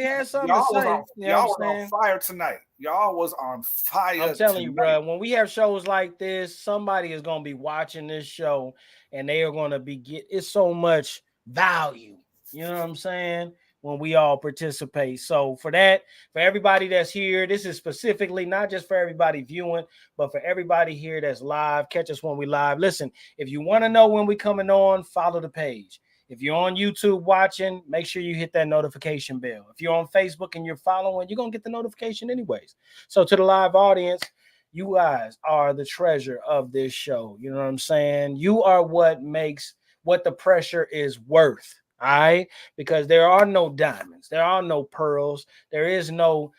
fire tonight. Y'all was on fire. I'm telling you, bro. When we have shows like this, somebody is gonna be watching this show, and they are gonna it's so much value. You know what I'm saying? When we all participate. So for everybody that's here, this is specifically not just for everybody viewing, but for everybody here that's live. Catch us when we live. Listen, if you want to know when we coming on, follow the page. If you're on YouTube watching, make sure you hit that notification bell. If you're on Facebook and you're following, you're going to get the notification anyways. So to the live audience, you guys are the treasure of this show. You know what I'm saying? You are what makes what the pressure is worth. All right, because there are no diamonds, there are no pearls, there is no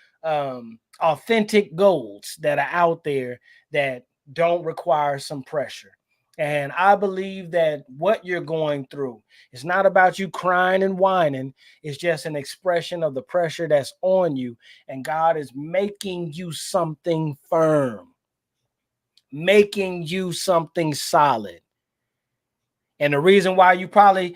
authentic golds that are out there that don't require some pressure. And I believe that what you're going through is not about you crying and whining. It's just an expression of the pressure that's on you. And God is making you something firm, making you something solid. And the reason why you probably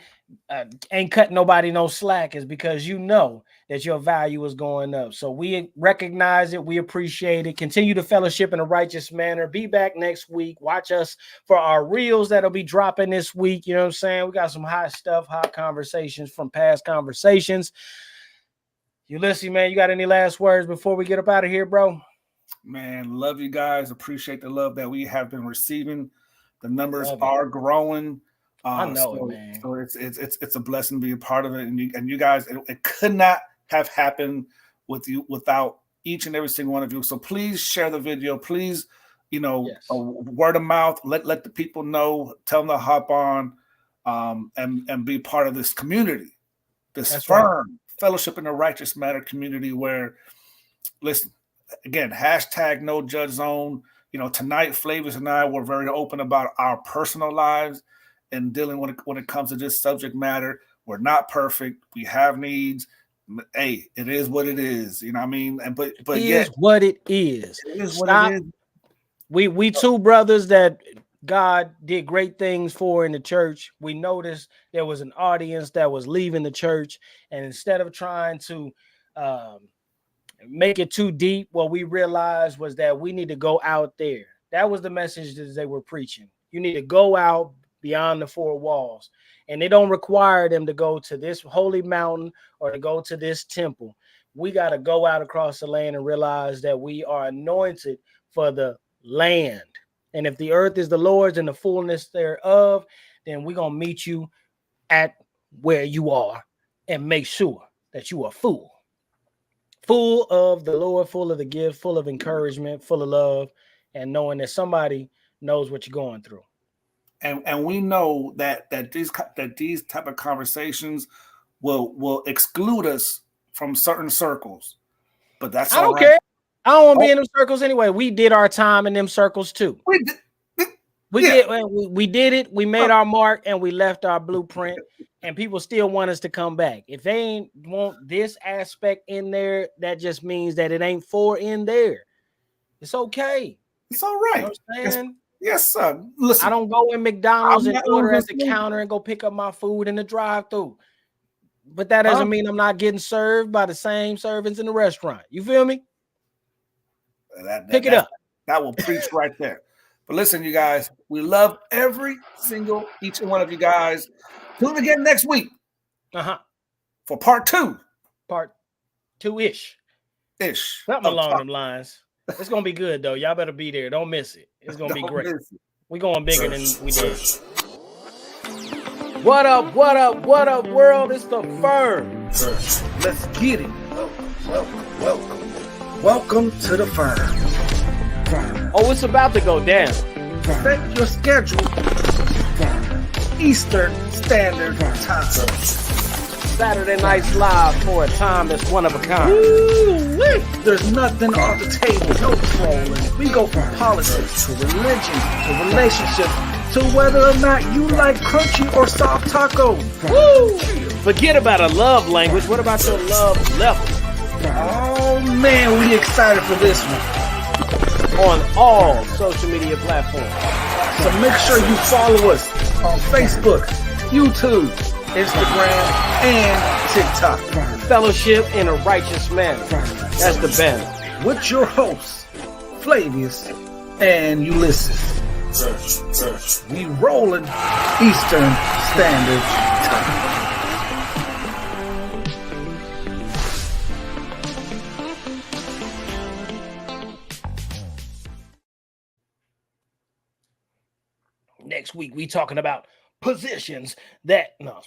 ain't cutting nobody no slack is because you know that your value is going up. So we recognize it. We appreciate it. Continue to fellowship in a righteous manner. Be back next week. Watch us for our reels that'll be dropping this week. You know what I'm saying? We got some hot stuff, hot conversations from past conversations. Ulysses, man, you got any last words before we get up out of here, bro? Man, love you guys. Appreciate the love that we have been receiving. The numbers are growing. I know it, man. So it's a blessing to be a part of it, and you guys, it could not have happened without each and every single one of you. So please share the video. Please, word of mouth. Let the people know. Tell them to hop on, and be part of this community, this F.I.R.M Fellowship in the Righteous Matter community. Where, listen, again, hashtag No Judge Zone. Tonight, FLAVIUS and I were very open about our personal lives. And dealing when it comes to this subject matter. We're not perfect. We have needs. Hey, it is what it is. You know what I mean? But it is what it is. It is what it is. We two brothers that God did great things for in the church. We noticed there was an audience that was leaving the church, and instead of trying to make it too deep, what we realized was that we need to go out there. That was the message that they were preaching. You need to go out beyond the four walls, and they don't require them to go to this holy mountain or to go to this temple. We got to go out across the land and realize that we are anointed for the land. And if the earth is the Lord's and the fullness thereof, then we're going to meet you at where you are and make sure that you are full of the Lord, full of the gift, full of encouragement, full of love, and knowing that somebody knows what you're going through. And we know that these type of conversations will exclude us from certain circles, but that's I don't care. I don't want to be in them circles anyway. We did our time in them circles too. We did it. We made our mark and we left our blueprint. And people still want us to come back. If they ain't want this aspect in there, that just means that it ain't for in there. It's okay. It's all right. You know what I'm saying? Yes, sir. Listen, I don't go in McDonald's and order at the counter and go pick up my food in the drive-thru. But that doesn't mean I'm not getting served by the same servants in the restaurant. You feel me? Pick it up. That will preach right there. But listen, you guys, we love each and one of you guys. Tune again next week. For part 2. Part 2-ish. Something along them lines. It's going to be good, though. Y'all better be there. Don't miss it. It's going to be great. We're going bigger than we did. What up, world? It's the F.I.R.M. Let's get it. Welcome to the F.I.R.M. Oh, it's about to go down. Set your schedule. Eastern Standard Time. Saturday Nights Live for a time that's one of a kind. Woo-wee. There's nothing off the table. No trolling. We go from politics to religion to relationships to whether or not you like crunchy or soft tacos. Woo! Forget about a love language. What about your love level? Oh man, we excited for this one. On all social media platforms. So make sure you follow us on Facebook, YouTube, Instagram, and TikTok. Fellowship in a righteous manner. That's the banner. With your hosts, Flavius and Ulysses. We rolling Eastern Standard Time. Next week, we talking about positions that... No,